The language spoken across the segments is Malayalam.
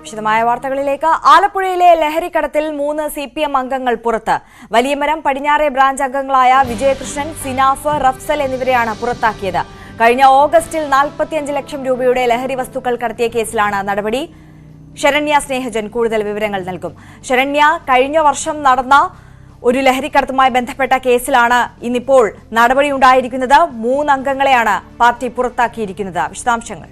വിശദമായ വാർത്തകളിലേക്ക്. ആലപ്പുഴയിലെ ലഹരിക്കടത്തിൽ 3 CPM അംഗങ്ങൾ പുറത്ത്. വലിയമരം പടിഞ്ഞാറെ ബ്രാഞ്ച് അംഗങ്ങളായ വിജയകൃഷ്ണൻ, സിനാഫ്, റഫ്സൽ എന്നിവരെയാണ് പുറത്താക്കിയത്. കഴിഞ്ഞ ഓഗസ്റ്റിൽ 45 ലക്ഷം രൂപയുടെ ലഹരി വസ്തുക്കൾ കടത്തിയ കേസിലാണ് നടപടി. ശരണ്യ സ്നേഹജൻ കൂടുതൽ വിവരങ്ങൾ നൽകും. ശരണ്യ, കഴിഞ്ഞ വർഷം നടന്ന ഒരു ലഹരിക്കടത്തുമായി ബന്ധപ്പെട്ട കേസിലാണ് ഇന്നിപ്പോൾ നടപടിയുണ്ടായിരിക്കുന്നത്. 3 അംഗങ്ങളെയാണ് പാർട്ടി പുറത്താക്കിയിരിക്കുന്നത്. വിശദാംശങ്ങൾ.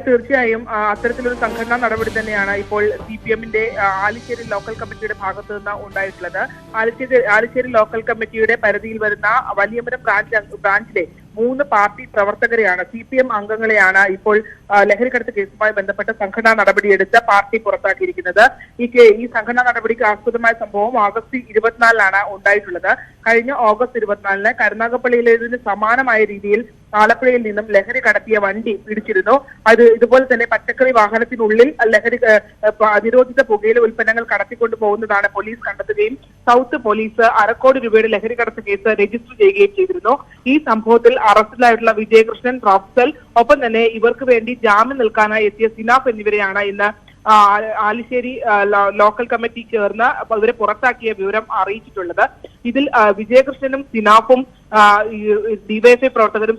തീർച്ചയായും അത്തരത്തിലൊരു സംഘടനാ നടപടി തന്നെയാണ് ഇപ്പോൾ CPM-ന്റെ ആലിശ്ശേരി ലോക്കൽ കമ്മിറ്റിയുടെ ഭാഗത്തു നിന്ന് ഉണ്ടായിട്ടുള്ളത്. ആലിശ്ശേരി ലോക്കൽ കമ്മിറ്റിയുടെ പരിധിയിൽ വരുന്ന വലിയമരം ബ്രാഞ്ചിലെ 3 പാർട്ടി പ്രവർത്തകരെയാണ്, CPM അംഗങ്ങളെയാണ് ഇപ്പോൾ ലഹരിക്കടത്ത് കേസുമായി ബന്ധപ്പെട്ട സംഘടനാ നടപടിയെടുത്ത് പാർട്ടി പുറത്താക്കിയിരിക്കുന്നത്. ഈ സംഘടനാ നടപടിക്ക് ആസ്പദമായ സംഭവം ഓഗസ്റ്റ് 24-ലാണ് ഉണ്ടായിട്ടുള്ളത്. കഴിഞ്ഞ ഓഗസ്റ്റ് 24-ന് കരുനാഗപ്പള്ളിയിലേതിന് സമാനമായ രീതിയിൽ ആലപ്പുഴയിൽ നിന്നും ലഹരി കടത്തിയ വണ്ടി പിടിച്ചിരുന്നു. അത് ഇതുപോലെ തന്നെ പച്ചക്കറി വാഹനത്തിനുള്ളിൽ നിരോധിത പുകയില ഉൽപ്പന്നങ്ങൾ കടത്തിക്കൊണ്ടു പോകുന്നതാണ് പോലീസ് കണ്ടെത്തുകയും സൗത്ത് പോലീസ് ₹1 കോടി രൂപയുടെ ലഹരി കടത്ത് കേസ് രജിസ്റ്റർ ചെയ്യുകയും ചെയ്തിരുന്നു. ഈ സംഭവത്തിൽ അറസ്റ്റിലായിട്ടുള്ള വിജയകൃഷ്ണൻ, റഫ്സൽ, ഒപ്പം തന്നെ ഇവർക്ക് വേണ്ടി ജാമ്യം നിൽക്കാനായി എത്തിയ സിനാഫ് എന്നിവരെയാണ് ഇന്ന് ആലിശ്ശേരി ലോക്കൽ കമ്മിറ്റി ചേർന്ന് ഇവരെ പുറത്താക്കിയ വിവരം അറിയിച്ചിട്ടുള്ളത്. ഇതിൽ വിജയകൃഷ്ണനും സിനാഫും ഡിവൈഎഫ്ഐ പ്രവർത്തകരും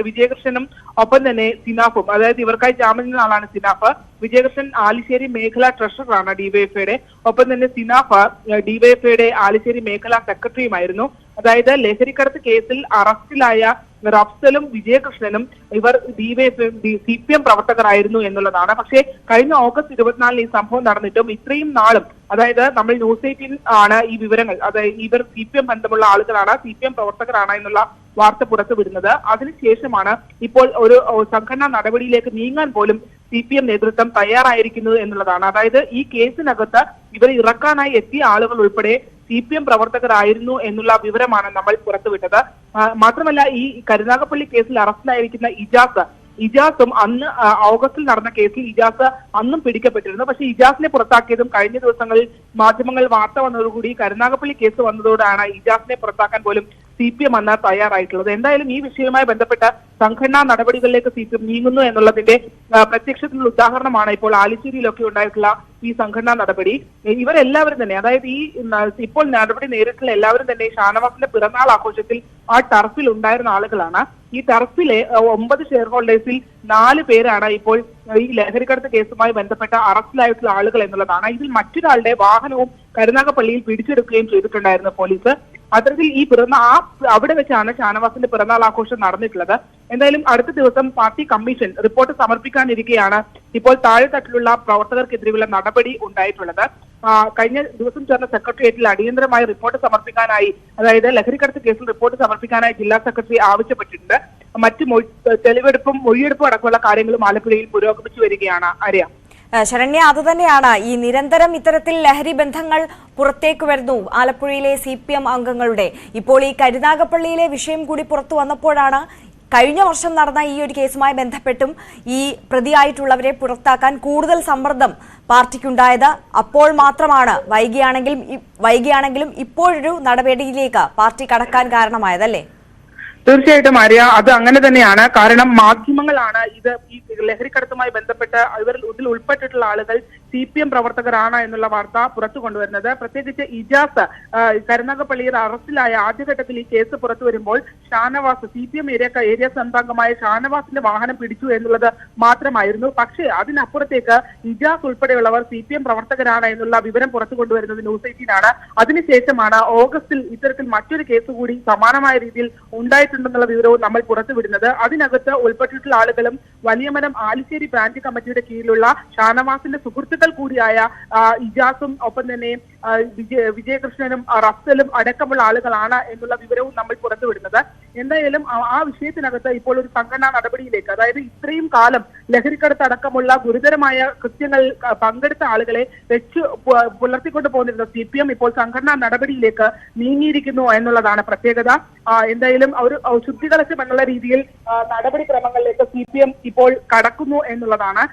വിജയകൃഷ്ണനും ഒപ്പം തന്നെ സിനാഫും, അതായത് ഇവർക്കായി ജാമ്യം നിന്ന ആളാണ് സിനാഫ്. വിജയകൃഷ്ണൻ ആലിശ്ശേരി മേഖലാ ട്രഷററാണ് ഡിവൈഎഫ്ഐയുടെ. ഒപ്പം തന്നെ സിനാഫ് ഡിവൈഎഫ്ഐയുടെ ആലിശ്ശേരി മേഖലാ സെക്രട്ടറിയുമായിരുന്നു. അതായത് ലഹരിക്കടത്ത് കേസിൽ അറസ്റ്റിലായ റഫ്സലും വിജയകൃഷ്ണനും ഇവർ CPM പ്രവർത്തകരായിരുന്നു എന്നുള്ളതാണ്. പക്ഷേ കഴിഞ്ഞ ഓഗസ്റ്റ് 24-ന് ഈ സംഭവം നടന്നിട്ടും ഇത്രയും നാളും, അതായത് നമ്മൾ ന്യൂസ് 18 ആണ് ഈ വിവരങ്ങൾ, അതായത് ഇവർ CPM ബന്ധമുള്ള ആളുകളാണ്, CPM പ്രവർത്തകരാണ് എന്നുള്ള വാർത്ത പുറത്തുവിടുന്നത്. അതിനുശേഷമാണ് ഇപ്പോൾ ഒരു സംഘടനാ നടപടിയിലേക്ക് നീങ്ങാൻ പോലും CPM നേതൃത്വം തയ്യാറായിരിക്കുന്നത് എന്നുള്ളതാണ്. അതായത് ഈ കേസിനകത്ത് ഇവരെ ഇറക്കാനായി എത്തിയ ആളുകൾ ഉൾപ്പെടെ CPM പ്രവർത്തകരായിരുന്നു എന്നുള്ള വിവരമാണ് നമ്മൾ പുറത്തുവിട്ടത്. മാത്രമല്ല, ഈ കരുനാഗപ്പള്ളി കേസിൽ അറസ്റ്റിലായിരിക്കുന്ന ഇജാസും അന്ന് ഓഗസ്റ്റിൽ നടന്ന കേസിൽ ഇജാസ് അന്നും പിടിക്കപ്പെട്ടിരുന്നു. പക്ഷേ ഇജാസിനെ പുറത്താക്കിയതും കഴിഞ്ഞ ദിവസങ്ങളിൽ മാധ്യമങ്ങൾ വാർത്ത വന്നതോടുകൂടി കരുനാഗപ്പള്ളി കേസ് വന്നതോടാണ് ഇജാസിനെ പുറത്താക്കാൻ പോലും CPM അന്ന് തയ്യാറായിട്ടുള്ളത്. എന്തായാലും ഈ വിഷയവുമായി ബന്ധപ്പെട്ട സംഘടനാ നടപടികളിലേക്ക് CPM നീങ്ങുന്നു എന്നുള്ളതിന്റെ പ്രത്യക്ഷത്തിലുള്ള ഉദാഹരണമാണ് ഇപ്പോൾ ആലിശ്ശേരിയിലൊക്കെ ഉണ്ടായിട്ടുള്ള ഈ സംഘടനാ നടപടി. ഇവരെല്ലാവരും തന്നെ, അതായത് ഇപ്പോൾ നടപടി നേരിട്ടുള്ള എല്ലാവരും തന്നെ ഷാനവാസിന്റെ പിറന്നാൾ ആഘോഷത്തിൽ ആ ടർഫിൽ ഉണ്ടായിരുന്ന ആളുകളാണ്. ഈ ടർഫിലെ 9 ഷെയർ ഹോൾഡേഴ്സിൽ 4 പേരാണ് ഇപ്പോൾ ഈ ലഹരിക്കടത്ത് കേസുമായി ബന്ധപ്പെട്ട അറസ്റ്റിലായിട്ടുള്ള ആളുകൾ എന്നുള്ളതാണ്. ഇതിൽ മറ്റൊരാളുടെ വാഹനവും കരുനാഗപ്പള്ളിയിൽ പിടിച്ചെടുക്കുകയും ചെയ്തിട്ടുണ്ടായിരുന്നു പോലീസ്. അത്തരത്തിൽ അവിടെ വെച്ചാണ് ഷാനവാസിന്റെ പിറന്നാൾ ആഘോഷം നടന്നിട്ടുള്ളത്. എന്തായാലും അടുത്ത ദിവസം പാർട്ടി കമ്മീഷൻ റിപ്പോർട്ട് സമർപ്പിക്കാനിരിക്കെയാണ് ഇപ്പോൾ താഴെത്തട്ടിലുള്ള പ്രവർത്തകർക്കെതിരെയുള്ള നടപടി ഉണ്ടായിട്ടുള്ളത്. കഴിഞ്ഞ ദിവസം ചേർന്ന സെക്രട്ടേറിയറ്റിൽ അടിയന്തരമായി റിപ്പോർട്ട് സമർപ്പിക്കാനായി, അതായത് ലഹരിക്കടത്ത് കേസിൽ റിപ്പോർട്ട് സമർപ്പിക്കാനായി ജില്ലാ സെക്രട്ടറി ആവശ്യപ്പെട്ടിട്ടുണ്ട്. മറ്റ് തെളിവെടുപ്പും മൊഴിയെടുപ്പും അടക്കമുള്ള കാര്യങ്ങളും ആലപ്പുഴയിൽ പുരോഗമിച്ചു വരികയാണ്. അറിയാം ശരണ്യ, അതുതന്നെയാണ് ഈ നിരന്തരം ഇത്തരത്തിൽ ലഹരി ബന്ധങ്ങൾ പുറത്തേക്ക് വരുന്നു ആലപ്പുഴയിലെ CPM അംഗങ്ങളുടെ. ഇപ്പോൾ ഈ കരുനാഗപ്പള്ളിയിലെ വിഷയം കൂടി പുറത്തു വന്നപ്പോഴാണ് കഴിഞ്ഞ വർഷം നടന്ന ഈ ഒരു കേസുമായി ബന്ധപ്പെട്ടും ഈ പ്രതിയായിട്ടുള്ളവരെ പുറത്താക്കാൻ കൂടുതൽ സമ്മർദ്ദം പാർട്ടിക്കുണ്ടായത്. അപ്പോൾ മാത്രമാണ് വൈകിയാണെങ്കിലും ഇപ്പോഴൊരു നടപടിയിലേക്ക് പാർട്ടി കടക്കാൻ കാരണമായതല്ലേ? തീർച്ചയായിട്ടും ആര്യ, അത് അങ്ങനെ തന്നെയാണ്. കാരണം മാധ്യമങ്ങളാണ് ഈ ലഹരിക്കടത്തുമായി ബന്ധപ്പെട്ട ഇതിൽ ഉൾപ്പെട്ടിട്ടുള്ള ആളുകൾ CPM പ്രവർത്തകരാണ് എന്നുള്ള വാർത്ത പുറത്തു കൊണ്ടുവരുന്നത്. പ്രത്യേകിച്ച് ഇജാസ് കരുനാഗപ്പള്ളിയിൽ അറസ്റ്റിലായ ആദ്യഘട്ടത്തിൽ ഈ കേസ് പുറത്തു വരുമ്പോൾ ഷാനവാസ്, CPM ഏരിയ സംഘാംഗമായ ഷാനവാസിന്റെ വാഹനം പിടിച്ചു എന്നുള്ളത് മാത്രമായിരുന്നു. പക്ഷേ അതിനപ്പുറത്തേക്ക് ഇജാസ് ഉൾപ്പെടെയുള്ളവർ CPM പ്രവർത്തകരാണ് എന്നുള്ള വിവരം പുറത്തു കൊണ്ടുവരുന്നത് ന്യൂസ് 18 ആണ്. അതിനുശേഷമാണ് ഓഗസ്റ്റിൽ ഇത്തരത്തിൽ മറ്റൊരു കേസ് കൂടി സമാനമായ രീതിയിൽ ഉണ്ടായിട്ടുണ്ടെന്നുള്ള വിവരവും നമ്മൾ പുറത്തുവിടുന്നത്. അതിനകത്ത് ഉൾപ്പെട്ടിട്ടുള്ള ആളുകളും വലിയമരം ആലിശ്ശേരി ബ്രാഞ്ച് കമ്മിറ്റിയുടെ കീഴിലുള്ള ഷാനവാസിന്റെ സുഹൃത്തുക്കൾ കൂടിയായ ഇജാസും ഒപ്പം തന്നെ വിജയകൃഷ്ണനും റഫ്സലും അടക്കമുള്ള ആളുകളാണ് എന്നുള്ള വിവരവും നമ്മൾ പുറത്തുവിടുന്നത്. എന്തായാലും ആ വിഷയത്തിനകത്ത് ഇപ്പോൾ ഒരു സംഘടനാ നടപടിയിലേക്ക്, അതായത് ഇത്രയും കാലം ലഹരിക്കടത്ത് അടക്കമുള്ള ഗുരുതരമായ കൃത്യങ്ങൾ പങ്കെടുത്ത ആളുകളെ വെച്ച് പുലർത്തിക്കൊണ്ടു പോന്നിരുന്ന CPM ഇപ്പോൾ സംഘടനാ നടപടിയിലേക്ക് നീങ്ങിയിരിക്കുന്നു എന്നുള്ളതാണ് പ്രത്യേകത. എന്തായാലും ഒരു ശുദ്ധികലശം എന്നുള്ള രീതിയിൽ നടപടിക്രമങ്ങളിലേക്ക് CPM ഇപ്പോൾ കടക്കുന്നു എന്നുള്ളതാണ്.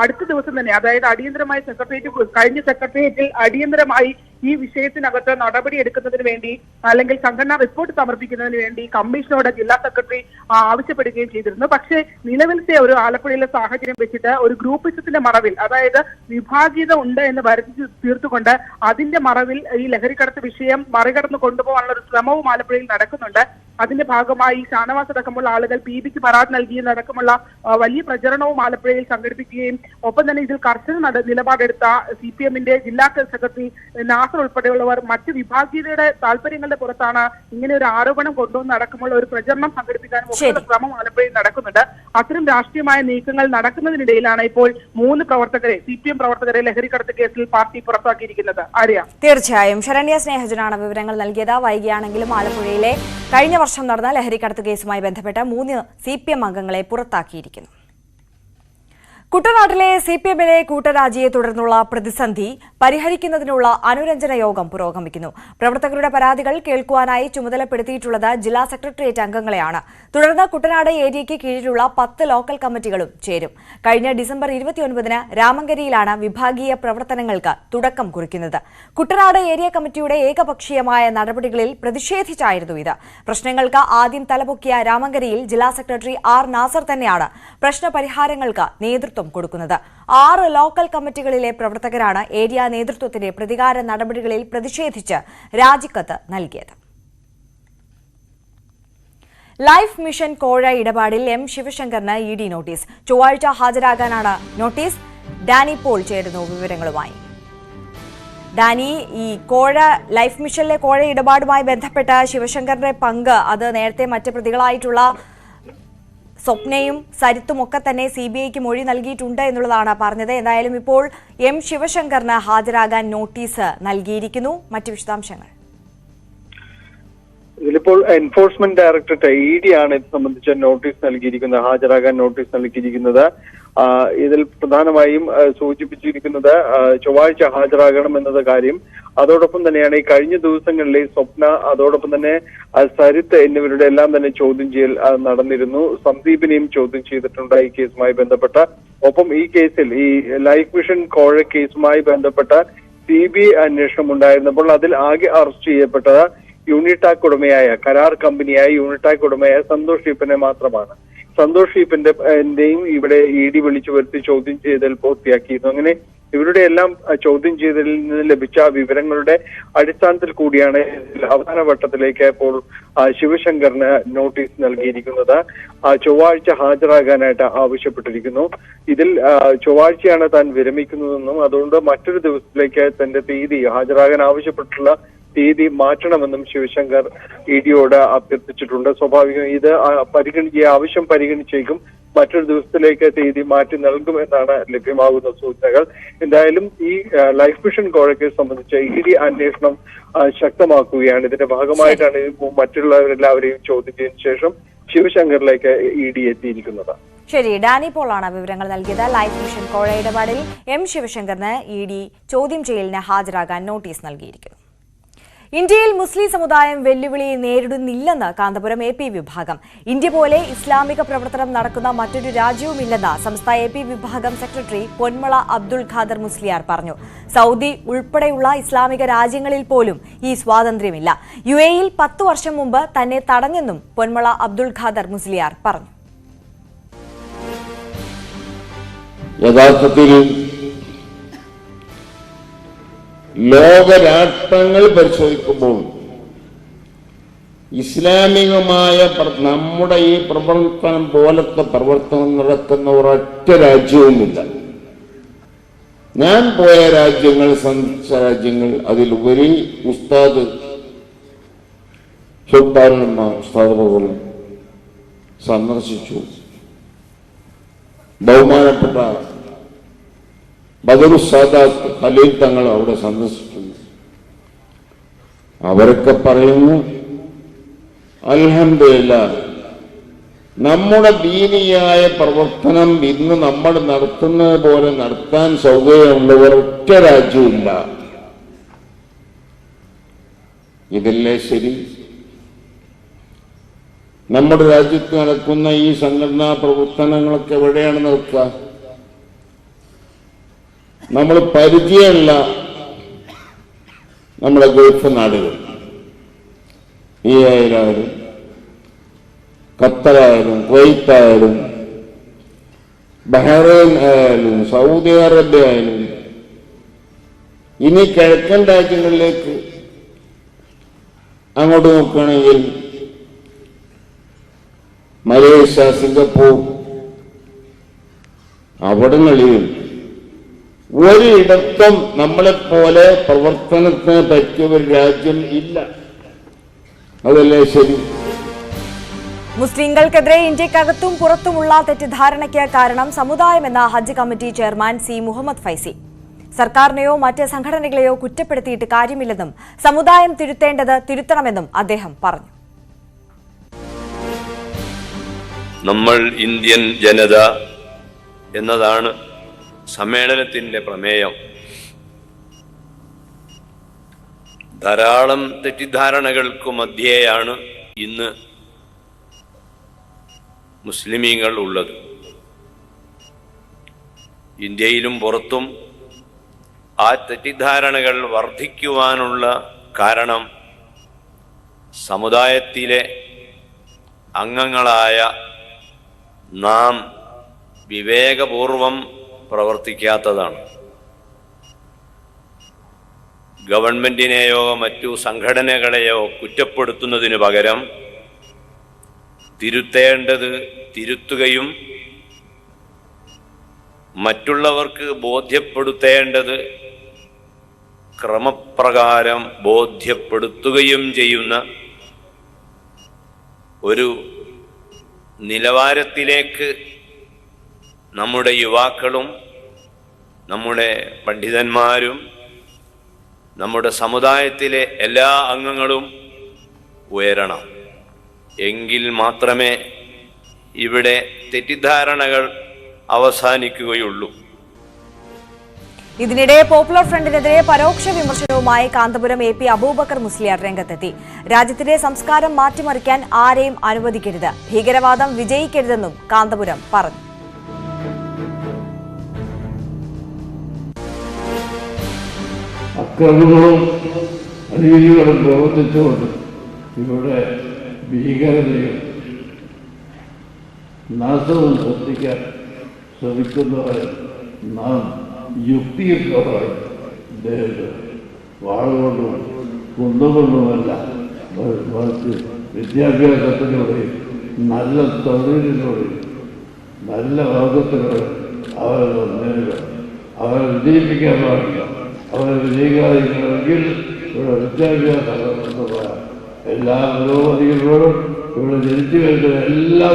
അടുത്ത ദിവസം തന്നെ, അതായത് അടിയന്തരമായി കഴിഞ്ഞ സെക്രട്ടേറിയറ്റിൽ അടിയന്തരമായി ഈ വിഷയത്തിനകത്ത് നടപടിയെടുക്കുന്നതിന് വേണ്ടി അല്ലെങ്കിൽ സംഘടനാ റിപ്പോർട്ട് സമർപ്പിക്കുന്നതിന് വേണ്ടി കമ്മീഷനോട് ജില്ലാ സെക്രട്ടറി ആവശ്യപ്പെടുകയും ചെയ്തിരുന്നു. പക്ഷേ നിലവിലത്തെ ഒരു ആലപ്പുഴയിലെ സാഹചര്യം വെച്ചിട്ട് ഒരു ഗ്രൂപ്പിസത്തിന്റെ മറവിൽ, അതായത് വിഭാഗീയത ഉണ്ട് എന്ന് വരുത്തി തീർത്തുകൊണ്ട് അതിന്റെ മറവിൽ ഈ ലഹരിക്കടത്ത് വിഷയം മറികടന്ന് കൊണ്ടുപോകാനുള്ള ഒരു ശ്രമവും ആലപ്പുഴയിൽ നടക്കുന്നുണ്ട്. അതിന്റെ ഭാഗമായി ഷാനവാസ് അടക്കമുള്ള ആളുകൾ PBക്ക് പരാതി നൽകിയെന്നടക്കമുള്ള വലിയ പ്രചരണവും ആലപ്പുഴയിൽ സംഘടിപ്പിക്കുകയും ഒപ്പം തന്നെ ഇതിൽ കർശന നിലപാടെടുത്ത CPMന്റെ ജില്ലാ സെക്രട്ടറി നാസർ ഉൾപ്പെടെയുള്ളവർ മറ്റ് വിഭാഗീയതയുടെ താല്പര്യങ്ങളുടെ പുറത്താണ് ഇങ്ങനെ ഒരു ആരോപണം കൊണ്ടുവന്ന് അടക്കമുള്ള ഒരു പ്രചരണം സംഘടിപ്പിക്കാനും ഒക്കെ ശ്രമം ആലപ്പുഴയിൽ നടക്കുന്നുണ്ട്. അത്തരം രാഷ്ട്രീയമായ നീക്കങ്ങൾ നടക്കുന്നതിനിടയിലാണ് ഇപ്പോൾ 3 പ്രവർത്തകരെ, CPM പ്രവർത്തകരെ ലഹരിക്കടത്ത് കേസിൽ പാർട്ടി പുറത്താക്കിയിരിക്കുന്നത്. ആര്യ, തീർച്ചയായും ശരണ്യ സ്നേഹജനാണ് വിവരങ്ങൾ നൽകിയത്. വൈകിയാണെങ്കിലും ആലപ്പുഴയിലെ കഴിഞ്ഞ വർഷം നടന്ന ലഹരിക്കടത്ത് കേസുമായി ബന്ധപ്പെട്ട 3 CPM അംഗങ്ങളെ പുറത്താക്കിയിരിക്കുന്നു. കുട്ടനാട്ടിലെ CPMലെ കൂട്ടരാജിയെ തുടർന്നുള്ള പ്രതിസന്ധി പരിഹരിക്കുന്നതിനുള്ള അനുരഞ്ജന യോഗം പുരോഗമിക്കുന്നു. പ്രവർത്തകരുടെ പരാതികൾ കേൾക്കുവാനായി ചുമതലപ്പെടുത്തിയിട്ടുള്ളത് ജില്ലാ സെക്രട്ടേറിയറ്റ് അംഗങ്ങളെയാണ്. തുടർന്ന് കുട്ടനാട് ഏരിയയ്ക്ക് കീഴിലുള്ള 10 ലോക്കൽ കമ്മിറ്റികളും ചേരും. കഴിഞ്ഞ ഡിസംബർ 29-ന് രാമങ്കരിയിലാണ് വിഭാഗീയ പ്രവർത്തനങ്ങൾക്ക് തുടക്കം കുറിക്കുന്നത്. കുട്ടനാട് ഏരിയ കമ്മിറ്റിയുടെ ഏകപക്ഷീയമായ നടപടികളിൽ പ്രതിഷേധിച്ചായിരുന്നു ഇത്. പ്രശ്നങ്ങൾക്ക് ആദ്യം തലപൊക്കിയ രാമങ്കരിയിൽ ജില്ലാ സെക്രട്ടറി R. നാസർ തന്നെയാണ് പ്രശ്നപരിഹാരങ്ങൾക്ക് നേതൃത്വം കൊടുക്കുന്നത്. 6 ലോക്കൽ കമ്മിറ്റികളിലെ പ്രവർത്തകരാണ് ഏരിയ നേതൃത്വത്തിന്റെ പ്രതികാര നടപടികളിൽ പ്രതിഷേധിച്ച് രാജിക്കത്ത് നൽകിയത്. ലൈഫ് മിഷൻ കോഴ ഇടപാടിൽ M. ശിവശങ്കറിന് ED notice. ചൊവ്വാഴ്ച ഹാജരാകാനാണ് നോട്ടീസ്. ഡാനി പോൾ ചേരുന്നു വിവരങ്ങളുമായി. ഡാനി, ഈ ലൈഫ് മിഷനിലെ കോഴ ഇടപാടുമായി ബന്ധപ്പെട്ട ശിവശങ്കറിന്റെ പങ്ക്, അത് നേരത്തെ മറ്റ് പ്രതികളായിട്ടുള്ള സ്വപ്നയും സരിത്തും ഒക്കെ തന്നെ CBIക്ക് മൊഴി നൽകിയിട്ടുണ്ട് എന്നുള്ളതാണ് പറഞ്ഞത്. എന്തായാലും ഇപ്പോൾ M. ശിവശങ്കറിന് ഹാജരാകാൻ നോട്ടീസ് നൽകിയിരിക്കുന്നു. മറ്റു വിശദാംശങ്ങൾ. ഇതിലിപ്പോൾ എൻഫോഴ്സ്മെന്റ് ഡയറക്ടറേറ്റ് ED ആണ് ഇത് സംബന്ധിച്ച നോട്ടീസ് നൽകിയിരിക്കുന്നത്, ഹാജരാകാൻ നോട്ടീസ് നൽകിയിരിക്കുന്നത്. ഇതിൽ പ്രധാനമായും സൂചിപ്പിച്ചിരിക്കുന്നത് ചൊവ്വാഴ്ച ഹാജരാകണം എന്നത് കാര്യം. അതോടൊപ്പം തന്നെയാണ് ഈ കഴിഞ്ഞ ദിവസങ്ങളിലെ സ്വപ്ന, അതോടൊപ്പം തന്നെ സരിത്ത് എന്നിവരുടെ എല്ലാം തന്നെ ചോദ്യം ചെയ്യൽ നടന്നിരുന്നു. സന്ദീപിനെയും ചോദ്യം ചെയ്തിട്ടുണ്ട് ഈ കേസുമായി ബന്ധപ്പെട്ട. ഒപ്പം ഈ കേസിൽ ഈ ലൈഫ് മിഷൻ കോഴ കേസുമായി ബന്ധപ്പെട്ട CBI അന്വേഷണം ഉണ്ടായിരുന്നപ്പോൾ അതിൽ ആകെ അറസ്റ്റ് ചെയ്യപ്പെട്ടത് യൂണിടാക് ഉടമയായ, കരാർ കമ്പനിയായ യൂണിടാക് ഉടമയായ സന്തോഷ് ഈപ്പനെ മാത്രമാണ്. സന്തോഷ് ഈപ്പന്റെയും ഇവിടെ ED വിളിച്ചു വരുത്തി ചോദ്യം ചെയ്തൽ പൂർത്തിയാക്കിയിരുന്നു. അങ്ങനെ ഇവരുടെ എല്ലാം ചോദ്യം ചെയ്തതിൽ നിന്ന് ലഭിച്ച വിവരങ്ങളുടെ അടിസ്ഥാനത്തിൽ കൂടിയാണ് അവസാന വട്ടത്തിലേക്ക് ഇപ്പോൾ ശിവശങ്കറിന് നോട്ടീസ് നൽകിയിരിക്കുന്നത്. ചൊവ്വാഴ്ച ഹാജരാകാനായിട്ട് ആവശ്യപ്പെട്ടിരിക്കുന്നു. ഇതിൽ ചൊവ്വാഴ്ചയാണ് താൻ വിരമിക്കുന്നതെന്നും അതുകൊണ്ട് മറ്റൊരു ദിവസത്തിലേക്ക് തന്റെ തീയതി, ഹാജരാകാൻ ആവശ്യപ്പെട്ടുള്ള തീയതി മാറ്റണമെന്നും ശിവശങ്കർ EDയോട് അഭ്യർത്ഥിച്ചിട്ടുണ്ട്. സ്വാഭാവികം ഇത് ആവശ്യം പരിഗണിച്ചേക്കും മറ്റൊരു ദിവസത്തിലേക്ക് തീയതി മാറ്റി നൽകുമെന്നാണ് ലഭ്യമാകുന്ന സൂചനകൾ. എന്തായാലും ഈ ലൈഫ് മിഷൻ കോഴ കേസ് സംബന്ധിച്ച ED അന്വേഷണം ശക്തമാക്കുകയാണ്. ഇതിന്റെ ഭാഗമായിട്ടാണ് മറ്റുള്ളവരെല്ലാവരെയും ചോദ്യം ചെയ്തതിനു ശേഷം ശിവശങ്കറിലേക്ക് ED എത്തിയിരിക്കുന്നത്. ശരി, ഡാനി പോളാണ് വിവരങ്ങൾ നൽകിയത്. ലൈഫ് മിഷൻ കോഴ ഇടപാടിൽ M. ശിവശങ്കറിന് ED ചോദ്യം ചെയ്യലിന് ഹാജരാകാൻ നോട്ടീസ് നൽകിയിരിക്കുന്നു. ഇന്ത്യയിൽ മുസ്ലിം സമുദായം വെല്ലുവിളി നേരിടുന്നില്ലെന്ന് കാന്തപുരം AP വിഭാഗം. ഇന്ത്യ പോലെ ഇസ്ലാമിക പ്രവർത്തനം നടക്കുന്ന മറ്റൊരു രാജ്യവുമില്ലെന്ന് സംസ്ഥാന AP വിഭാഗം സെക്രട്ടറി പൊന്മള അബ്ദുൾ ഖാദർ മുസ്ലിയാർ പറഞ്ഞു. സൗദി ഉൾപ്പെടെയുള്ള ഇസ്ലാമിക രാജ്യങ്ങളിൽ പോലും ഈ സ്വാതന്ത്ര്യമില്ല. UAEയിൽ 10 വർഷം മുമ്പ് തന്നെ തടഞ്ഞെന്നും പൊന്മള അബ്ദുൾ ഖാദർ മുസ്ലിയാർ പറഞ്ഞു. യഥാർത്ഥത്തിൽ ലോകരാഷ്ട്രങ്ങൾ പരിശോധിക്കുമ്പോൾ ഇസ്ലാമികമായ നമ്മുടെ ഈ പ്രവർത്തനം പോലത്തെ പ്രവർത്തനം നടക്കുന്ന ഒരൊറ്റ രാജ്യവുമില്ല. ഞാൻ പോയ രാജ്യങ്ങൾ, സന്ദർശിച്ച രാജ്യങ്ങൾ, അതിലുപരി ഉസ്താദ് ഉസ്താദുകളും സന്ദർശിച്ചു. ബഹുമാനപ്പെട്ട ബദറു സാദാത്ത് ഖലീൽ തങ്ങൾ അവിടെ സന്ദർശിച്ചു. അവരൊക്കെ പറയുന്നു, അൽഹംദുലില്ലാഹ് നമ്മുടെ ദീനിയായ പ്രവർത്തനം ഇന്ന് നമ്മൾ നടത്തുന്നത് പോലെ നടത്താൻ സൗകര്യമുള്ള ഒരൊറ്റ രാജ്യമില്ല. ഇതല്ലേ ശരി? നമ്മുടെ രാജ്യത്ത് നടക്കുന്ന ഈ സംഘടനാ പ്രവർത്തനങ്ങളൊക്കെ എവിടെയാണ് നടക്കുക? നമ്മൾ പരിചയമുള്ള നമ്മളെ ഗൾഫ് നാടുകൾ UAE ആയാലും ഖത്തറായാലും കുവൈത്തായാലും ബഹ്റൈൻ ആയാലും സൗദി അറേബ്യ ആയാലും ഇനി കിഴക്കൻ രാജ്യങ്ങളിലേക്ക് അങ്ങോട്ട് നോക്കുകയാണെങ്കിൽ മലേഷ്യ, സിംഗപ്പൂർ, അവിടങ്ങളിൽ ഒരിടത്തും നമ്മളെപ്പോലെ പ്രവർത്തനത്തിന് പറ്റിയ ഒരു രാജ്യം ഇല്ല. അതല്ലേ ശരി? മുസ്ലിംകൾക്കെതിരെ ഇന്ത്യക്കകത്തും പുറത്തുമുള്ള തെറ്റിദ്ധാരണയ്ക്ക് കാരണം സമുദായമെന്ന Hajj committee chairman C Muhammad Faizi. സർക്കാരിനെയോ മറ്റ് സംഘടനകളെയോ കുറ്റപ്പെടുത്തിയിട്ട് കാര്യമില്ലെന്നും സമുദായം തിരുത്തേണ്ടത് തിരുത്തണമെന്നും അദ്ദേഹം പറഞ്ഞു. നമ്മൾ ഇന്ത്യൻ ജനത എന്നതാണ് സമ്മേളനത്തിന്റെ പ്രമേയം. ധാരാളം തെറ്റിദ്ധാരണകൾക്കു മധ്യേയാണ് ഇന്ന് മുസ്ലിമീങ്ങൾ ഉള്ളത്. ഇന്ത്യയിലും പുറത്തും ആ തെറ്റിദ്ധാരണകൾ വർദ്ധിക്കുവാനുള്ള കാരണം സമുദായത്തിലെ അംഗങ്ങളായ നാം വിവേകപൂർവം പ്രവർത്തിക്കാത്തതാണ്. ഗവൺമെന്റിനെയോ മറ്റു സംഘടനകളെയോ കുറ്റപ്പെടുത്തുന്നതിനു പകരം തിരുത്തേണ്ടത് തിരുത്തുകയും മറ്റുള്ളവർക്ക് ബോധ്യപ്പെടുത്തേണ്ടത് ക്രമപ്രകാരം ബോധ്യപ്പെടുത്തുകയും ചെയ്യുന്ന ഒരു നിലവാരത്തിലേക്ക് നമ്മുടെ യുവാക്കളും നമ്മുടെ പണ്ഡിതന്മാരും നമ്മുടെ സമുദായത്തിലെ എല്ലാ അംഗങ്ങളും ഉയരണം. എങ്കിൽ മാത്രമേ ഇവിടെ തെറ്റിദ്ധാരണകൾ അവസാനിക്കുകയുള്ളൂ. ഇതിനിടെ പോപ്പുലർ ഫ്രണ്ടിനെതിരെ പരോക്ഷ വിമർശനവുമായി കാന്തപുരം AP അബൂബക്കർ മുസ്ലിയാർ രംഗത്തെത്തി. രാജ്യത്തിന്റെ സംസ്കാരം മാറ്റിമറിക്കാൻ ആരെയും അനുവദിക്കരുത്, ഭീകരവാദം വിജയിക്കരുതെന്നും കാന്തപുരം പറഞ്ഞു. അക്രമങ്ങളും അനീതികളും പ്രവർത്തിച്ചുകൊണ്ട് ഇവിടെ ഭീകരതയും നാശവും സൃഷ്ടിക്കാൻ ശ്രമിക്കുന്നവരെ നാം യുക്തിയുക്തമായി ഇദ്ദേഹത്തെ വാളുകൊണ്ടും കുന്നുകൊണ്ടുമല്ല, മറിച്ച് വിദ്യാഭ്യാസത്തിലൂടെയും നല്ല തൊഴിലിലൂടെയും നല്ല വർഗത്തിലൂടെ അവരെ നേരിടുക. അവരെ വിജയിപ്പിക്കാൻ പാടില്ല. അവരെ വിജയിക്കാതിരിക്കണമെങ്കിൽ ഇവിടെ വിദ്യാഭ്യാസ എല്ലാ പുരോഗതികളോടും ഇവിടെ ജനിച്ചു വരുന്ന എല്ലാ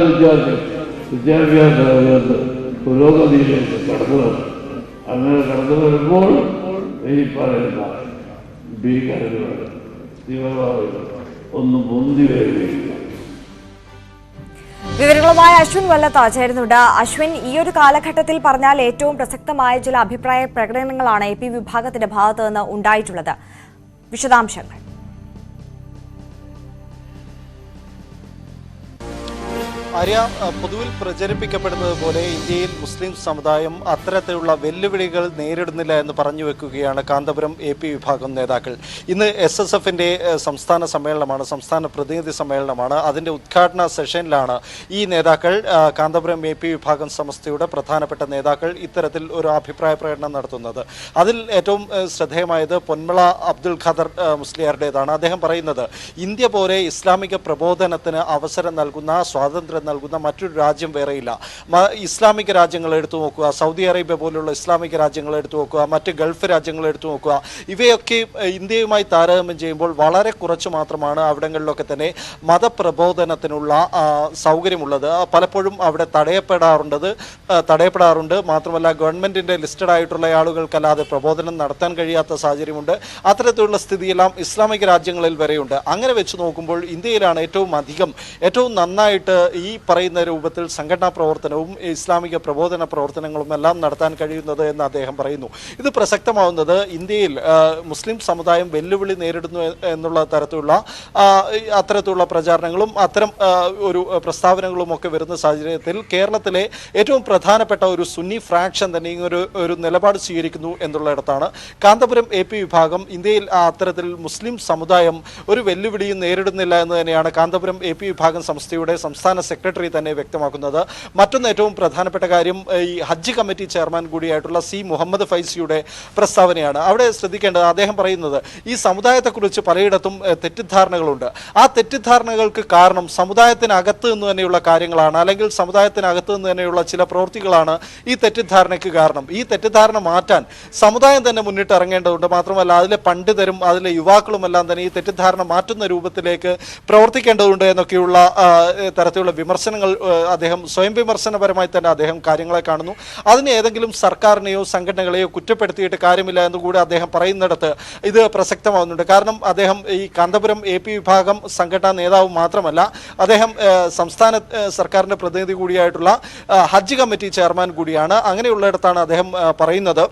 വിദ്യാഭ്യാസ രംഗത്ത് പുരോഗതിയിലേക്ക് കടന്നു വരും. അങ്ങനെ കടന്നു വരുമ്പോൾ ഈ പറയുന്ന ഭീകരതകൾ, തീവ്രവാദികൾ ഒന്നും പൊന്തി വരികയില്ല. വിവരങ്ങളുമായി അശ്വിൻ വല്ലത്ത ചേരുന്നുണ്ട്. അശ്വിൻ, ഈ ഒരു കാലഘട്ടത്തിൽ പറഞ്ഞാൽ ഏറ്റവും പ്രസക്തമായ ചില അഭിപ്രായ പ്രകടനങ്ങളാണ് AP വിഭാഗത്തിന്റെ ഭാഗത്തു നിന്ന് ഉണ്ടായിട്ടുള്ളത്. വിശദാംശങ്ങൾ. ആര്യ, പൊതുവിൽ പ്രചരിപ്പിക്കപ്പെടുന്നത് പോലെ ഇന്ത്യയിൽ മുസ്ലിം സമുദായം അത്തരത്തിലുള്ള വെല്ലുവിളികൾ നേരിടുന്നില്ല എന്ന് പറഞ്ഞു വെക്കുകയാണ് കാന്തപുരം AP വിഭാഗം നേതാക്കൾ. ഇന്ന് SSFന്റെ സംസ്ഥാന സമ്മേളനമാണ്, സംസ്ഥാന പ്രതിനിധി സമ്മേളനമാണ്. അതിൻ്റെ ഉദ്ഘാടന സെഷനിലാണ് ഈ നേതാക്കൾ, കാന്തപുരം AP വിഭാഗം സമസ്തയുടെ പ്രധാനപ്പെട്ട നേതാക്കൾ ഇത്തരത്തിൽ ഒരു അഭിപ്രായ പ്രകടനം നടത്തുന്നത്. അതിൽ ഏറ്റവും ശ്രദ്ധേയമായത് പൊന്മള അബ്ദുൽ ഖാദർ മുസ്ലിയാരുടേതാണ്. അദ്ദേഹം പറയുന്നത്, ഇന്ത്യ പോലെ ഇസ്ലാമിക പ്രബോധനത്തിന് അവസരം നൽകുന്ന, സ്വാതന്ത്ര്യം നൽകുന്ന മറ്റൊരു രാജ്യം വേറെയില്ല. ഇസ്ലാമിക രാജ്യങ്ങൾ എടുത്തു നോക്കുക, സൗദി അറേബ്യ പോലുള്ള ഇസ്ലാമിക രാജ്യങ്ങൾ എടുത്തു നോക്കുക, മറ്റ് ഗൾഫ് രാജ്യങ്ങൾ എടുത്തു നോക്കുക. ഇവയൊക്കെ ഇന്ത്യയുമായി താരതമ്യം ചെയ്യുമ്പോൾ വളരെ കുറച്ച് മാത്രമാണ് അവിടങ്ങളിലൊക്കെ തന്നെ മതപ്രബോധനത്തിനുള്ള സൗകര്യമുള്ളത്. പലപ്പോഴും അവിടെ തടയപ്പെടാറുണ്ട്. മാത്രമല്ല ഗവൺമെന്റിന്റെ ലിസ്റ്റഡ് ആയിട്ടുള്ള ആളുകൾക്കല്ലാതെ പ്രബോധനം നടത്താൻ കഴിയാത്ത സാഹചര്യമുണ്ട്. അത്തരത്തിലുള്ള സ്ഥിതിയെല്ലാം ഇസ്ലാമിക രാജ്യങ്ങളിൽ വരെയുണ്ട്. അങ്ങനെ വെച്ച് നോക്കുമ്പോൾ ഇന്ത്യയിലാണ് ഏറ്റവും നന്നായിട്ട് ഈ ഈ പറയുന്ന രൂപത്തിൽ സംഘടനാ പ്രവർത്തനവും ഇസ്ലാമിക പ്രബോധന പ്രവർത്തനങ്ങളും എല്ലാം നടത്താൻ കഴിയുന്നത് എന്ന് അദ്ദേഹം പറയുന്നു. ഇത് പ്രസക്തമാവുന്നത് ഇന്ത്യയിൽ മുസ്ലിം സമുദായം വെല്ലുവിളി നേരിടുന്നു എന്നുള്ള തരത്തിലുള്ള അത്തരത്തിലുള്ള പ്രചാരണങ്ങളും അത്തരം ഒരു പ്രസ്താവനകളും ഒക്കെ വരുന്ന സാഹചര്യത്തിൽ കേരളത്തിലെ ഏറ്റവും പ്രധാനപ്പെട്ട ഒരു സുന്നി ഫ്രാക്ഷൻ തന്നെ ഒരു നിലപാട് സ്വീകരിക്കുന്നു എന്നുള്ളിടത്താണ് കാന്തപുരം AP വിഭാഗം ഇന്ത്യയിൽ അത്തരത്തിൽ മുസ്ലിം സമുദായം ഒരു വെല്ലുവിളിയും നേരിടുന്നില്ല എന്ന് തന്നെയാണ് കാന്തപുരം AP വിഭാഗം സംസ്ഥയുടെ സംസ്ഥാന സെക്രട്ടറി തന്നെ വ്യക്തമാക്കുന്നത്. മറ്റൊന്ന് ഏറ്റവും പ്രധാനപ്പെട്ട കാര്യം ഈ ഹജ്ജ് കമ്മിറ്റി ചെയർമാൻ കൂടിയായിട്ടുള്ള C. മുഹമ്മദ് ഫൈസിയുടെ പ്രസ്താവനയാണ്. അവിടെ ശ്രദ്ധിക്കേണ്ടത് അദ്ദേഹം പറയുന്നത് ഈ സമുദായത്തെക്കുറിച്ച് പലയിടത്തും തെറ്റിദ്ധാരണകളുണ്ട്. ആ തെറ്റിദ്ധാരണകൾക്ക് കാരണം സമുദായത്തിനകത്ത് നിന്ന് തന്നെയുള്ള കാര്യങ്ങളാണ്, അല്ലെങ്കിൽ സമുദായത്തിനകത്ത് നിന്ന് തന്നെയുള്ള ചില പ്രവൃത്തികളാണ് ഈ തെറ്റിദ്ധാരണയ്ക്ക് കാരണം. ഈ തെറ്റിദ്ധാരണ മാറ്റാൻ സമുദായം തന്നെ മുന്നിട്ട് ഇറങ്ങേണ്ടതുണ്ട്. മാത്രമല്ല അതിലെ പണ്ഡിതരും അതിലെ യുവാക്കളുമെല്ലാം തന്നെ ഈ തെറ്റിദ്ധാരണ മാറ്റുന്ന രൂപത്തിലേക്ക് പ്രവർത്തിക്കേണ്ടതുണ്ട് എന്നൊക്കെയുള്ള തരത്തിലുള്ള വിമർശനങ്ങൾ അദ്ദേഹം സ്വയം വിമർശനപരമായി തന്നെ അദ്ദേഹം കാര്യങ്ങളെ കാണുന്നു. അതിന് ഏതെങ്കിലും സർക്കാരിനെയോ സംഘടനകളെയോ കുറ്റപ്പെടുത്തിയിട്ട് കാര്യമില്ല എന്നുകൂടി അദ്ദേഹം പറയുന്നിടത്ത് ഇത് പ്രസക്തമാവുന്നുണ്ട്. കാരണം അദ്ദേഹം ഈ കാന്തപുരം AP വിഭാഗം സംഘടനാ നേതാവ് മാത്രമല്ല, അദ്ദേഹം സംസ്ഥാന സർക്കാരിൻ്റെ പ്രതിനിധി കൂടിയായിട്ടുള്ള ഹജ്ജ് കമ്മിറ്റി ചെയർമാൻ കൂടിയാണ്. അങ്ങനെയുള്ളിടത്താണ് അദ്ദേഹം പറയുന്നത്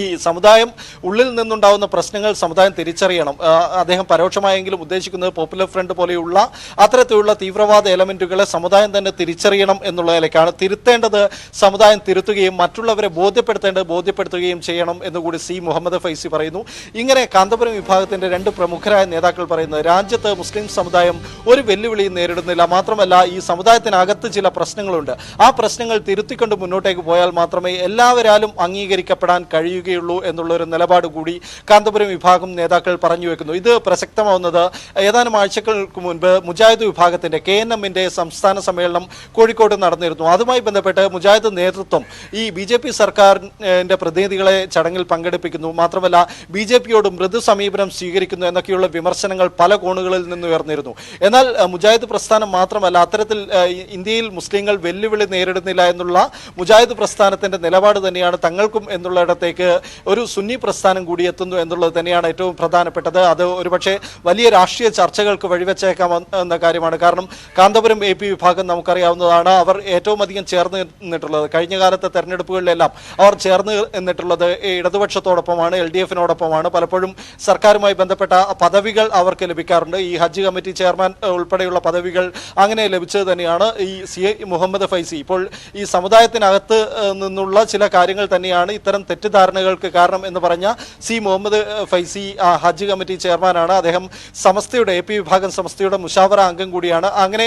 ഈ സമുദായം ഉള്ളിൽ നിന്നുണ്ടാവുന്ന പ്രശ്നങ്ങൾ സമുദായം തിരിച്ചറിയണം. അദ്ദേഹം പരോക്ഷമായെങ്കിലും ഉദ്ദേശിക്കുന്നത് പോപ്പുലർ ഫ്രണ്ട് പോലെയുള്ള അത്തരത്തിലുള്ള തീവ്രവാദ എലമെന്റുകളെ സമുദായം തന്നെ തിരിച്ചറിയണം എന്നുള്ള നിലയ്ക്കാണ്. തിരുത്തേണ്ടത് സമുദായം തിരുത്തുകയും മറ്റുള്ളവരെ ബോധ്യപ്പെടുത്തുകയും ചെയ്യണം എന്നുകൂടി C. മുഹമ്മദ് ഫൈസി പറയുന്നു. ഇങ്ങനെ കാന്തപുരം വിഭാഗത്തിന്റെ രണ്ട് പ്രമുഖരായ നേതാക്കൾ പറയുന്നത് രാജ്യത്ത് മുസ്ലിം സമുദായം ഒരു വെല്ലുവിളിയും നേരിടുന്നില്ല, മാത്രമല്ല ഈ സമുദായത്തിനകത്ത് ചില പ്രശ്നങ്ങളുണ്ട്. ആ പ്രശ്നങ്ങൾ തിരുത്തിക്കൊണ്ട് മുന്നോട്ടേക്ക് പോയാൽ മാത്രമേ എല്ലാവരാലും അംഗീകരിക്കപ്പെടാൻ കഴിയൂ എന്നുള്ള ഒരു നിലപാട് കൂടി കാന്തപുരം വിഭാഗം നേതാക്കൾ പറഞ്ഞു വെക്കുന്നു. ഇത് പ്രസക്തമാവുന്നത് ഏതാനും ആഴ്ചകൾക്ക് മുൻപ് മുജാഹിദ് വിഭാഗത്തിന്റെ KNM-ന്റെ സംസ്ഥാന സമ്മേളനം കോഴിക്കോട് നടന്നിരുന്നു. അതുമായി ബന്ധപ്പെട്ട് മുജാഹിദ് നേതൃത്വം ഈ BJP സർക്കാരിന്റെ പ്രതിനിധികളെ ചടങ്ങിൽ പങ്കെടുപ്പിക്കുന്നു, മാത്രമല്ല BJP-യോട് മൃദു സമീപനം സ്വീകരിക്കുന്നു എന്നൊക്കെയുള്ള വിമർശനങ്ങൾ പല കോണുകളിൽ നിന്ന് ഉയർന്നിരുന്നു. എന്നാൽ മുജാഹിദ് പ്രസ്ഥാനം മാത്രമല്ല, അത്തരത്തിൽ ഇന്ത്യയിൽ മുസ്ലിങ്ങൾ വെല്ലുവിളി നേരിടുന്നില്ല എന്നുള്ള മുജാഹിദ് പ്രസ്ഥാനത്തിന്റെ നിലപാട് തന്നെയാണ് തങ്ങൾക്കും എന്നുള്ളിടത്തേക്ക് ഒരു സുന്നി പ്രസ്ഥാനം കൂടി എത്തുന്നു എന്നുള്ളത് തന്നെയാണ് ഏറ്റവും പ്രധാനപ്പെട്ടത്. അത് ഒരുപക്ഷെ വലിയ രാഷ്ട്രീയ ചർച്ചകൾക്ക് വഴിവെച്ചേക്കാം എന്ന കാര്യമാണ്. കാരണം കാന്തപുരം AP വിഭാഗം നമുക്കറിയാവുന്നതാണ്, അവർ ഏറ്റവും അധികം ചേർന്ന് നിന്നിട്ടുള്ളത് കഴിഞ്ഞ കാലത്തെ തെരഞ്ഞെടുപ്പുകളിലെല്ലാം അവർ ചേർന്ന് നിന്നിട്ടുള്ളത് ഇടതുപക്ഷത്തോടൊപ്പമാണ്, LDF-നോടൊപ്പമാണ്. പലപ്പോഴും സർക്കാരുമായി ബന്ധപ്പെട്ട പദവികൾ അവർക്ക് ലഭിക്കാറുണ്ട്. ഈ ഹജ്ജ് കമ്മിറ്റി ചെയർമാൻ ഉൾപ്പെടെയുള്ള പദവികൾ അങ്ങനെ ലഭിച്ചത് തന്നെയാണ്. ഈ C. മുഹമ്മദ് ഫൈസി ഇപ്പോൾ ഈ സമുദായത്തിനകത്ത് നിന്നുള്ള ചില കാര്യങ്ങൾ തന്നെയാണ് ഇത്തരം തെറ്റിദ്ധാരണകൾക്ക് കാരണം എന്ന് പറഞ്ഞ C. മുഹമ്മദ് ഫൈസി ഹജ്ജ് കമ്മിറ്റി ചെയർമാനാണ്. അദ്ദേഹം സമസ്തയുടെ AP വിഭാഗം സമസ്തയുടെ മുഷാവറ അംഗം കൂടിയാണ്. അങ്ങനെ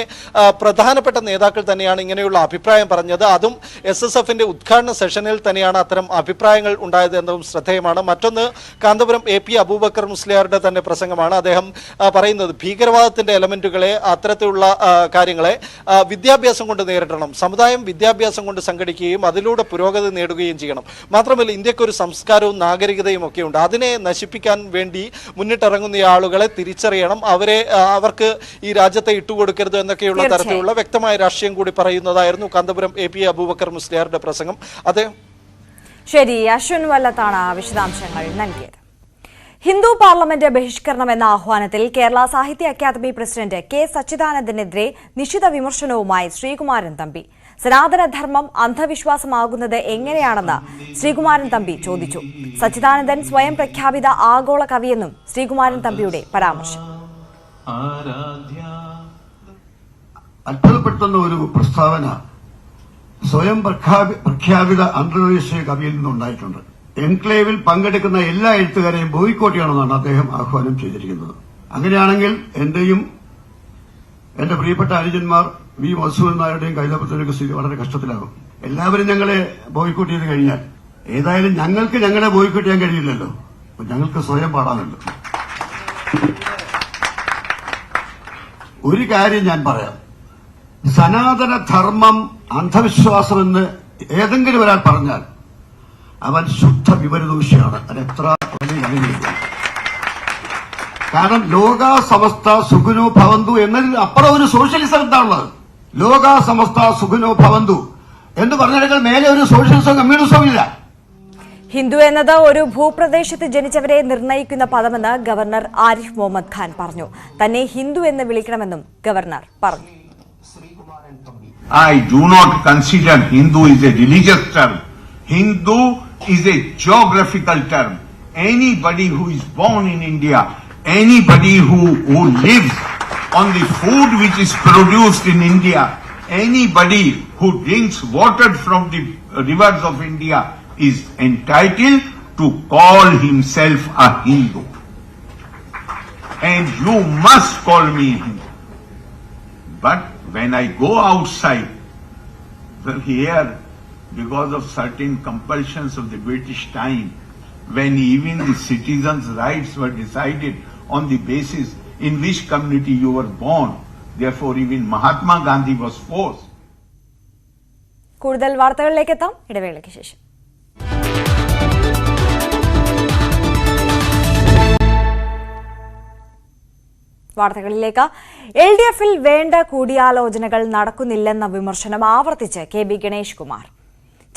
പ്രധാനപ്പെട്ട നേതാക്കൾ തന്നെയാണ് ഇങ്ങനെയുള്ള അഭിപ്രായം പറഞ്ഞത്. അതും SSF-ന്റെ ഉദ്ഘാടന സെഷനിൽ തന്നെയാണ് അത്തരം അഭിപ്രായങ്ങൾ ഉണ്ടായത് എന്നതും ശ്രദ്ധേയമാണ്. മറ്റൊന്ന് കാന്തപുരം AP അബൂബക്കർ മുസ്ലിയാരുടെ തന്നെ പ്രസംഗമാണ്. അദ്ദേഹം പറയുന്നത് ഭീകരവാദത്തിന്റെ എലമെന്റുകളെ അത്തരത്തിലുള്ള കാര്യങ്ങളെ വിദ്യാഭ്യാസം കൊണ്ട് നേരിടണം, സമുദായം വിദ്യാഭ്യാസം കൊണ്ട് സംഘടിക്കുകയും അതിലൂടെ പുരോഗതി നേടുകയും ചെയ്യണം. മാത്രമല്ല ഇന്ത്യക്ക് ഒരു സംസ്കാരവും നാഗരികതയും ഒക്കെ ഉണ്ട്. അതിനെ നശിപ്പിക്കാൻ വേണ്ടി മുന്നിട്ടിറങ്ങുന്ന ആളുകളെ തിരിച്ചറിയണം, അവർക്ക് ഈ രാജ്യത്തെ ഇട്ടുകൊടുക്കരുത് എന്നൊക്കെയുള്ള തരത്തിലുള്ള വ്യക്തമായ രാഷ്ട്രീയം കൂടി പറയുന്നതായിരുന്നു കാന്തപുരം AP അബൂബക്കർ മുസ്ലിയാരുടെ പ്രസംഗം. ശരി, അശ്വിൻ വല്ലത്താണ് വിശദാംശങ്ങൾ നൽകിയത്. ഹിന്ദു പാർലമെന്റ് ബഹിഷ്കരണം എന്ന ആഹ്വാനത്തിൽ കേരള സാഹിത്യ അക്കാദമി പ്രസിഡന്റ് K. സച്ചിദാനന്ദനെതിരെ നിശിത വിമർശനവുമായി ശ്രീകുമാരൻ തമ്പി. സനാതനധർമ്മം അന്ധവിശ്വാസമാകുന്നത് എങ്ങനെയാണെന്ന് ശ്രീകുമാരൻ തമ്പി ചോദിച്ചു. സച്ചിദാനന്ദൻ സ്വയം പ്രഖ്യാപിത ആഗോള കവിയെന്നും ശ്രീകുമാരൻ തമ്പിയുടെ പരാമർശം. അത്ഭുതപ്പെടുത്തുന്ന ഒരു പ്രസ്താവന സ്വയം പ്രഖ്യാപിത അന്തർദേശീയ കവിയിൽ നിന്നുണ്ടായിട്ടുണ്ട്. എൻക്ലേവിൽ പങ്കെടുക്കുന്ന എല്ലാ എഴുത്തുകാരെയും ബോയ്ക്കോട്ട് ചെയ്യണമെന്നാണ് അദ്ദേഹം ആഹ്വാനം ചെയ്തിരിക്കുന്നത്. അങ്ങനെയാണെങ്കിൽ എന്റെയും എന്റെ പ്രിയപ്പെട്ട അനുജന്മാർ V. മധുസൂദൻ നായരുടെയും കൈതപ്പുറത്തിന്റെയും സ്ഥിതി വളരെ കഷ്ടത്തിലാകും. എല്ലാവരും ഞങ്ങളെ ബോയ്ക്കോട്ട് ചെയ്ത് കഴിഞ്ഞാൽ ഏതായാലും ഞങ്ങൾക്ക് ഞങ്ങളെ ബോയ്ക്കോട്ട് ചെയ്യാൻ കഴിയില്ലല്ലോ, ഞങ്ങൾക്ക് സ്വയം പാടാനുണ്ട്. ഒരു കാര്യം ഞാൻ പറയാം, സനാതനധർമ്മം അന്ധവിശ്വാസമെന്ന് ഏതെങ്കിലും ഒരാൾ പറഞ്ഞാൽ അവൻ ശുദ്ധ വിവരദൂഷിയാണ്. അതെത്ര വലിയ. കാരണം ലോകാ സമസ്ത സുഖിനോ ഭവന്തു എന്നതിൽ അപ്പുറം ഒരു സോഷ്യലിസം എന്താണുള്ളത്? ലോകാ സമസ്ത സുഖിനോ ഭവന്തു എന്ന് പറഞ്ഞാൽ മേലെ ഒരു സോഷ്യലിസവും കമ്മ്യൂണിസവും ഇല്ല. ഹിന്ദു എന്നത് ഒരു ഭൂപ്രദേശത്ത് ജനിച്ചവരെ നിർണയിക്കുന്ന പദമെന്ന് ഗവർണർ ആരിഫ് മുഹമ്മദ് ഖാൻ പറഞ്ഞു. തന്നെ ഹിന്ദു എന്ന് വിളിക്കണമെന്നും ഗവർണർ പറഞ്ഞു. I do not consider Hindu is a religious term. Hindu is a geographical term. Anybody who is born in India, anybody who lives on the food which is produced in India, anybody who drinks water from the rivers of India is entitled to call himself a Hindu. And you must call me Hindu. But when I go outside, well, here, because of certain compulsions of the British time, when even the citizens' rights were decided on the basis in which community you were born, therefore even Mahatma Gandhi was forced. കൂടുതൽ വാർത്തകളിലേക്ക് എത്താം ഇടവേളയ്ക്ക് ശേഷം. വാർത്തകളിലേക്ക്. LDF-ൽ വേണ്ട കൂടിയാലോചനകൾ നടക്കുന്നില്ലെന്ന വിമർശനം ആവർത്തിച്ച് KB ഗണേഷ് കുമാർ.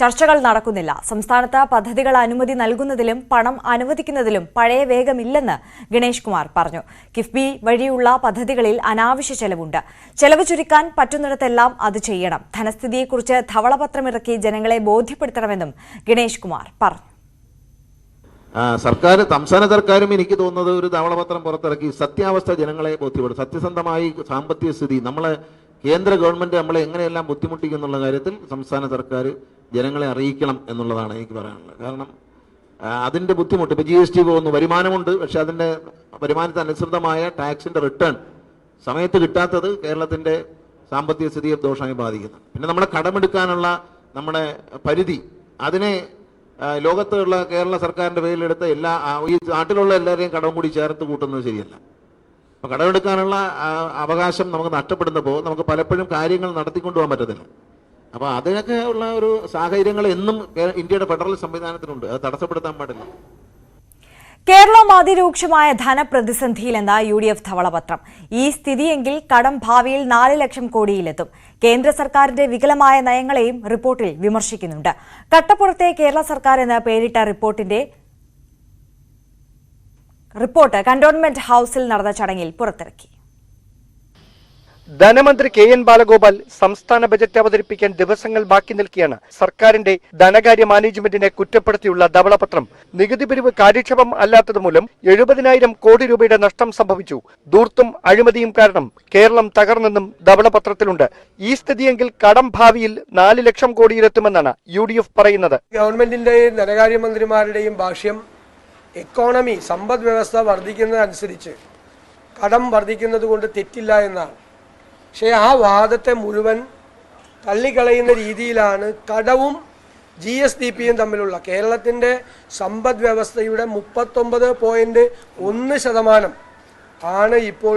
ചർച്ചകൾ നടക്കുന്നില്ല. സംസ്ഥാനത്ത് പദ്ധതികൾ അനുമതി നൽകുന്നതിലും പണം അനുവദിക്കുന്നതിലും പഴയ വേഗമില്ലെന്ന് ഗണേഷ് കുമാർ പറഞ്ഞു. കിഫ്ബി വഴിയുള്ള പദ്ധതികളിൽ അനാവശ്യ ചെലവുണ്ട്. ചെലവ് ചുരുക്കാൻ പറ്റുന്നിടത്തെല്ലാം അത് ചെയ്യണം. ധനസ്ഥിതിയെക്കുറിച്ച് ധവളപത്രമിറക്കി ജനങ്ങളെ ബോധ്യപ്പെടുത്തണമെന്നും ഗണേഷ് കുമാർ പറഞ്ഞു. സംസ്ഥാന സർക്കാരും എനിക്ക് തോന്നുന്നത് ഒരു ധവളപത്രം പുറത്തിറക്കി സത്യാവസ്ഥ ജനങ്ങളെ ബോധ്യപ്പെടും. സത്യസന്ധമായി സാമ്പത്തിക സ്ഥിതി നമ്മളെ കേന്ദ്ര ഗവൺമെന്റ് നമ്മളെ എങ്ങനെയെല്ലാം ബുദ്ധിമുട്ടിക്കുന്നുള്ള കാര്യത്തിൽ സംസ്ഥാന സർക്കാർ ജനങ്ങളെ അറിയിക്കണം എന്നുള്ളതാണ് എനിക്ക് പറയാനുള്ളത്. കാരണം അതിൻ്റെ ബുദ്ധിമുട്ട് ഇപ്പോൾ GST പോകുന്നു, വരുമാനമുണ്ട്, പക്ഷെ അതിൻ്റെ വരുമാനത്തിന് അനുസൃതമായ ടാക്സിൻ്റെ റിട്ടേൺ സമയത്ത് കിട്ടാത്തത് കേരളത്തിൻ്റെ സാമ്പത്തിക സ്ഥിതിയെ ദോഷമായി ബാധിക്കുന്നു. പിന്നെ നമ്മളെ കടമെടുക്കാനുള്ള നമ്മുടെ പരിധി, അതിനെ ലോകത്തുള്ള കേരള സർക്കാരിൻ്റെ പേരിലെടുത്ത എല്ലാ ഈ നാട്ടിലുള്ള എല്ലാവരെയും കടം കൂടി ചേർത്ത് കൂട്ടുന്നത് ശരിയല്ല. അപ്പോൾ കടമെടുക്കാനുള്ള അവകാശം നമുക്ക് നഷ്ടപ്പെടുന്നപ്പോൾ നമുക്ക് പലപ്പോഴും കാര്യങ്ങൾ നടത്തിക്കൊണ്ടുപോകാൻ പറ്റത്തില്ല. അപ്പോൾ അതിനൊക്കെ ഉള്ള ഒരു സാഹചര്യങ്ങൾ എന്നും ഇന്ത്യയുടെ ഫെഡറൽ സംവിധാനത്തിനുണ്ട്. അത് തടസ്സപ്പെടുത്താൻ പാടില്ല. കേരളം അതിരൂക്ഷമായ ധനപ്രതിസന്ധിയിലെന്ന UDF ധവളപത്രം. ഈ സ്ഥിതിയെങ്കിൽ കടം ഭാവിയിൽ 4 ലക്ഷം കോടിയിലെത്തും. കേന്ദ്ര സർക്കാരിന്റെ വികലമായ നയങ്ങളെയും റിപ്പോർട്ടിൽ വിമർശിക്കുന്നുണ്ട്. കട്ടപ്പുറത്തെ കേരള സർക്കാർ എന്ന് പേരിട്ട റിപ്പോർട്ട് കന്റോൺമെന്റ് ഹൌസിൽ നടന്ന ചടങ്ങിൽ പുറത്തിറക്കി. ധനമന്ത്രി KN ബാലഗോപാൽ സംസ്ഥാന ബജറ്റ് അവതരിപ്പിക്കാൻ ദിവസങ്ങൾ ബാക്കി നിൽക്കെയാണ് സർക്കാരിന്റെ ധനകാര്യ മാനേജ്മെന്റിനെ കുറ്റപ്പെടുത്തിയുള്ള ധവളപത്രം. നികുതി പിരിവ് കാര്യക്ഷമം അല്ലാത്തതുമൂലം 70,000 കോടി രൂപയുടെ നഷ്ടം സംഭവിച്ചു. ധൂർത്തും അഴിമതിയും കാരണം കേരളം തകർന്നെന്നും ധവളപത്രത്തിലുണ്ട്. ഈ സ്ഥിതിയെങ്കിൽ കടം ഭാവിയിൽ 4 ലക്ഷം കോടിയിലെത്തുമെന്നാണ് UDF പറയുന്നത്. ഗവൺമെന്റിന്റെയും ധനകാര്യമന്ത്രിമാരുടെയും ഭാഷ്യം എക്കോണമി സമ്പദ് വ്യവസ്ഥ വർദ്ധിക്കുന്നതനുസരിച്ച് കടം വർദ്ധിക്കുന്നത് കൊണ്ട് തെറ്റില്ല എന്നാണ്. പക്ഷേ ആ വാദത്തെ മുഴുവൻ തള്ളിക്കളയുന്ന രീതിയിലാണ് കടവും GSDPയും തമ്മിലുള്ള കേരളത്തിൻ്റെ സമ്പദ് വ്യവസ്ഥയുടെ 39.1% ആണ് ഇപ്പോൾ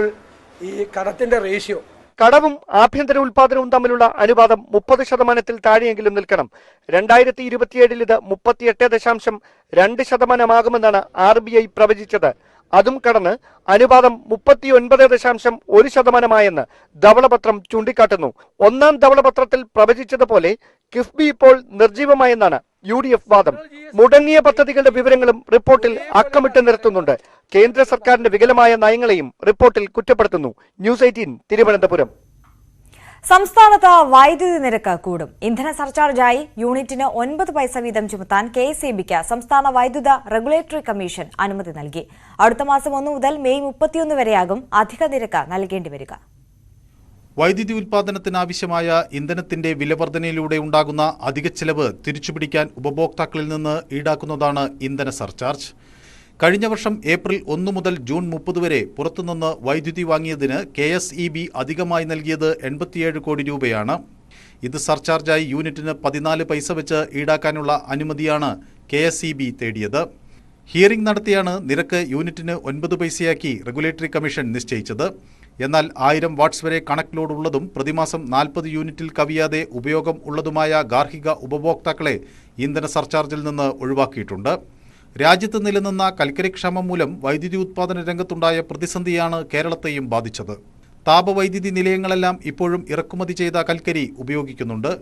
ഈ കടത്തിൻ്റെ റേഷ്യോ. കടവും ആഭ്യന്തര ഉൽപാദനവും തമ്മിലുള്ള അനുപാതം 30% താഴെയെങ്കിലും നിൽക്കണം. 2027 ഇത് 38.2% RBI പ്രവചിച്ചത്. അതും കടന്ന് അനുപാതം 39.1% ധവളപത്രം ചൂണ്ടിക്കാട്ടുന്നു. ഒന്നാം ധവളപത്രത്തിൽ പ്രവചിച്ചതുപോലെ കിഫ്ബി ഇപ്പോൾ നിർജീവമായെന്നാണ് UDF വാദം. മുടങ്ങിയ പദ്ധതികളുടെ വിവരങ്ങളും റിപ്പോർട്ടിൽ അക്കമിട്ട് നിരത്തുന്നുണ്ട്. കേന്ദ്ര സർക്കാരിന്റെ വികലമായ നയങ്ങളെയും റിപ്പോർട്ടിൽ കുറ്റപ്പെടുത്തുന്നു. ന്യൂസ് 18 തിരുവനന്തപുരം. സംസ്ഥാനത്ത് വൈദ്യുതി നിരക്ക് കൂടും. ഇന്ധന സർചാർജായി യൂണിറ്റിന് 9 പൈസ വീതം ചുമത്താൻ KSEBിക്ക് സംസ്ഥാന വൈദ്യുത റെഗുലേറ്ററി കമ്മീഷൻ അനുമതി നൽകി. അടുത്ത മാസം 1 മുതൽ മെയ് 31 വരെയാകും അധിക നിരക്ക് നൽകേണ്ടി വരിക. വൈദ്യുതി ഉൽപാദനത്തിനാവശ്യമായ ഇന്ധനത്തിന്റെ വിലവർധനയിലൂടെ ഉണ്ടാകുന്ന അധിക ചെലവ് തിരിച്ചുപിടിക്കാൻ ഉപഭോക്താക്കളിൽ നിന്ന് ഈടാക്കുന്നതാണ് ഇന്ധന സർചാർജ്. കഴിഞ്ഞ വർഷം ഏപ്രിൽ 1 മുതൽ ജൂൺ 30 വരെ പുറത്തുനിന്ന് വൈദ്യുതി വാങ്ങിയതിന് KSEB അധികമായി നൽകിയത് 87 കോടി രൂപയാണ്. ഇത് സർചാർജായി യൂണിറ്റിന് 14 പൈസ വെച്ച് ഈടാക്കാനുള്ള അനുമതിയാണ് KSEB തേടിയത്. ഹിയറിംഗ് നടത്തിയാണ് നിരക്ക് യൂണിറ്റിന് 9 പൈസയാക്കി റെഗുലേറ്ററി കമ്മീഷൻ നിശ്ചയിച്ചത്. എന്നാൽ 1000 വാട്ട്സ് വരെ കണക്ട് ലോഡ് ഉള്ളതും പ്രതിമാസം 40 യൂണിറ്റിൽ കവിയാതെ ഉപയോഗം ഉള്ളതുമായ ഗാർഹിക ഉപഭോക്താക്കളെ ഇന്ധന സർചാർജിൽ നിന്ന് ഒഴിവാക്കിയിട്ടുണ്ട്. രാജ്യത്ത് നിലനിന്ന കൽക്കരിക്ഷാമം മൂലം വൈദ്യുതി ഉത്പാദന രംഗത്തുണ്ടായ പ്രതിസന്ധിയാണ് കേരളത്തെയും ബാധിച്ചത്. താപവൈദ്യുതി നിലയങ്ങളെല്ലാം ഇപ്പോഴും ഇറക്കുമതി ചെയ്ത കൽക്കരി ഉപയോഗിക്കുന്നുണ്ട്.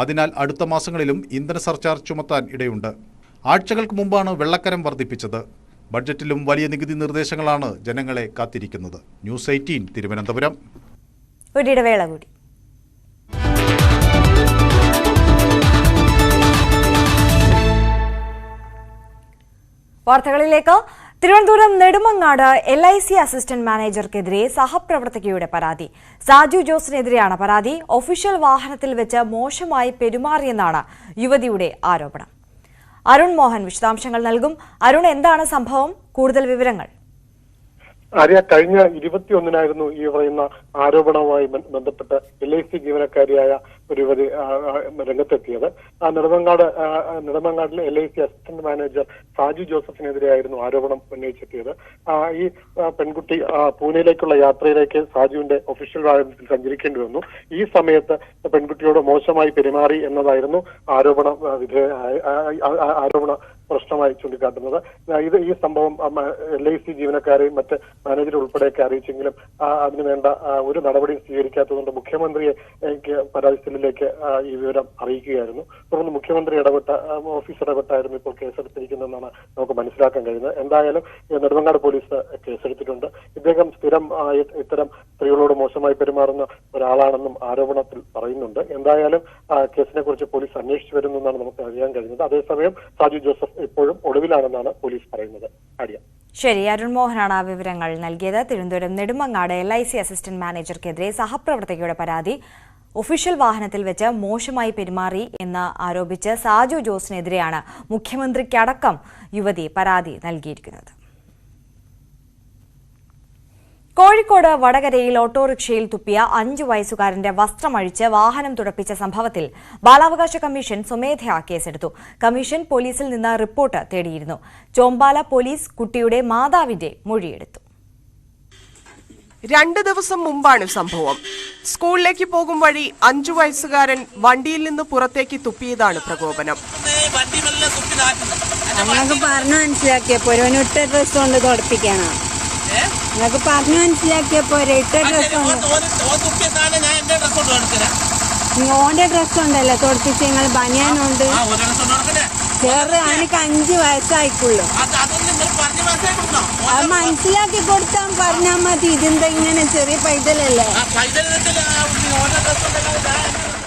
അതിനാൽ അടുത്ത മാസങ്ങളിലും ഇന്ധന സർചാർജ് ചുമത്താൻ ഇടയുണ്ട്. ആഴ്ചകൾക്ക് മുമ്പാണ് വെള്ളക്കരം വർദ്ധിപ്പിച്ചത്. ബഡ്ജറ്റിലും വലിയ നികുതി നിർദ്ദേശങ്ങളാണ് ജനങ്ങളെ കാത്തിരിക്കുന്നത്. ന്യൂസ് 18 തിരുവനന്തപുരം. ഒരിടവേള കൂടി. വാർത്തകളിലേക്ക്. തിരുവനന്തപുരം നെടുമങ്ങാട് LIC അസിസ്റ്റന്റ് മാനേജർക്കെതിരെ സഹപ്രവർത്തകയുടെ പരാതി. സാജു ജോസിനെതിരെയാണ് പരാതി. ഒഫീഷ്യൽ വാഹനത്തിൽ വെച്ച് മോശമായി പെരുമാറിയെന്നാണ് യുവതിയുടെ ആരോപണം. അരുൺ മോഹൻ വിശദാംശങ്ങൾ നൽകും. അരുൺ, എന്താണ് സംഭവം? കൂടുതൽ വിവരങ്ങൾ. ആര്യ, കഴിഞ്ഞ 21-നായിരുന്നു ഈ പറയുന്ന ആരോപണവുമായി ബന്ധപ്പെട്ട് LIC ജീവനക്കാരിയായ ഒരു യുവതി രംഗത്തെത്തിയത്. നെടുമങ്ങാടിലെ LIC അസിസ്റ്റന്റ് മാനേജർ സാജു ജോസഫിനെതിരെയായിരുന്നു ആരോപണം ഉന്നയിച്ചെത്തിയത്. ഈ പെൺകുട്ടി പൂനെയിലേക്കുള്ള യാത്രയിലേക്ക് സാജുവിന്റെ ഒഫീഷ്യൽ വാഹനത്തിൽ സഞ്ചരിക്കേണ്ടി വന്നു. ഈ സമയത്ത് പെൺകുട്ടിയോട് മോശമായി പെരുമാറി എന്നതായിരുന്നു ആരോപണ പ്രശ്നമായി ചൂണ്ടിക്കാട്ടുന്നത്. ഈ സംഭവം LIC ജീവനക്കാരെയും മറ്റ് മാനേജർ ഉൾപ്പെടെയൊക്കെ അറിയിച്ചെങ്കിലും അതിനുവേണ്ട ഒരു നടപടിയും സ്വീകരിക്കാത്തതുകൊണ്ട് മുഖ്യമന്ത്രിയെ പരാതി സെല്ലിലേക്ക് ഈ വിവരം അറിയിക്കുകയായിരുന്നു. തുടർന്ന് മുഖ്യമന്ത്രി ഓഫീസ് ഇടപെട്ടായിരുന്നു ഇപ്പോൾ കേസെടുത്തിരിക്കുന്നതെന്നാണ് നമുക്ക് മനസ്സിലാക്കാൻ കഴിയുന്നത്. എന്തായാലും നെടുമങ്ങാട് പോലീസ് കേസെടുത്തിട്ടുണ്ട്. ഇദ്ദേഹം സ്ഥിരം ഇത്തരം സ്ത്രീകളോട് മോശമായി പെരുമാറുന്ന ഒരാളാണെന്നും ആരോപണത്തിൽ പറയുന്നുണ്ട്. എന്തായാലും കേസിനെ കുറിച്ച് പോലീസ് അന്വേഷിച്ചു വരുന്നെന്നാണ് നമുക്ക് അറിയാൻ കഴിയുന്നത്. അതേസമയം സാജു ജോസഫ് ഇപ്പോഴും ഒളിവിലാണെന്നാണ് പോലീസ് പറയുന്നത്. ആര്യ, ശരി, അരുൺ മോഹനാണ് വിവരങ്ങൾ നൽകിയത്. തിരുവനന്തപുരം നെടുമങ്ങാട് LIC അസിസ്റ്റന്റ് മാനേജർക്കെതിരെ സഹപ്രവർത്തകയുടെ പരാതി. ഒഫീഷ്യൽ വാഹനത്തിൽ വെച്ച് മോശമായി പെരുമാറി എന്ന് ആരോപിച്ച് സാജു ജോസിനെതിരെയാണ് മുഖ്യമന്ത്രിക്കടക്കം യുവതി പരാതി നൽകിയിരിക്കുന്നത്. കോഴിക്കോട് വടകരയിൽ ഓട്ടോറിക്ഷയിൽ തുപ്പിയ 5 വയസ്സുകാരന്റെ വസ്ത്രമഴിച്ച് വാഹനം തുടപ്പിച്ച സംഭവത്തിൽ ബാലാവകാശ കമ്മീഷൻ സ്വമേധയാ കേസെടുത്തു. കമ്മീഷൻ പോലീസിൽ നിന്ന് റിപ്പോർട്ട് തേടിയിരുന്നു. ചോമ്പാല പോലീസ് കുട്ടിയുടെ മാതാവിന്റെ മൊഴിയെടുത്തു. 2 ദിവസം മുമ്പാണ് സംഭവം. സ്കൂളിലേക്ക് പോകും വഴി 5 വയസ്സുകാരൻ വണ്ടിയിൽ നിന്ന് പുറത്തേക്ക് തുപ്പിയതാണ് പ്രകോപനം. ഞങ്ങൾക്ക് പറഞ്ഞു മനസ്സിലാക്കിയപ്പോ ഇട്ട ഡ്രസ് കൊണ്ട് തുടപ്പിക്കണം. ഞങ്ങൾക്ക് പറഞ്ഞു മനസ്സിലാക്കിയപ്പോ ഇട്ട ഡ്രസ് ഓന്റെ ഡ്രസ് ഉണ്ടല്ലോ തുടപ്പിച്ച് ഞങ്ങൾ ബനിയാനുണ്ട്. ചെറു എനിക്ക് 5 വയസ്സായിക്കുള്ളൂ. അത് മനസ്സിലാക്കി കൊടുത്താൽ പറഞ്ഞാൽ മതി. ഇതെന്താ ഇങ്ങനെ ചെറിയ പൈതലല്ലേ?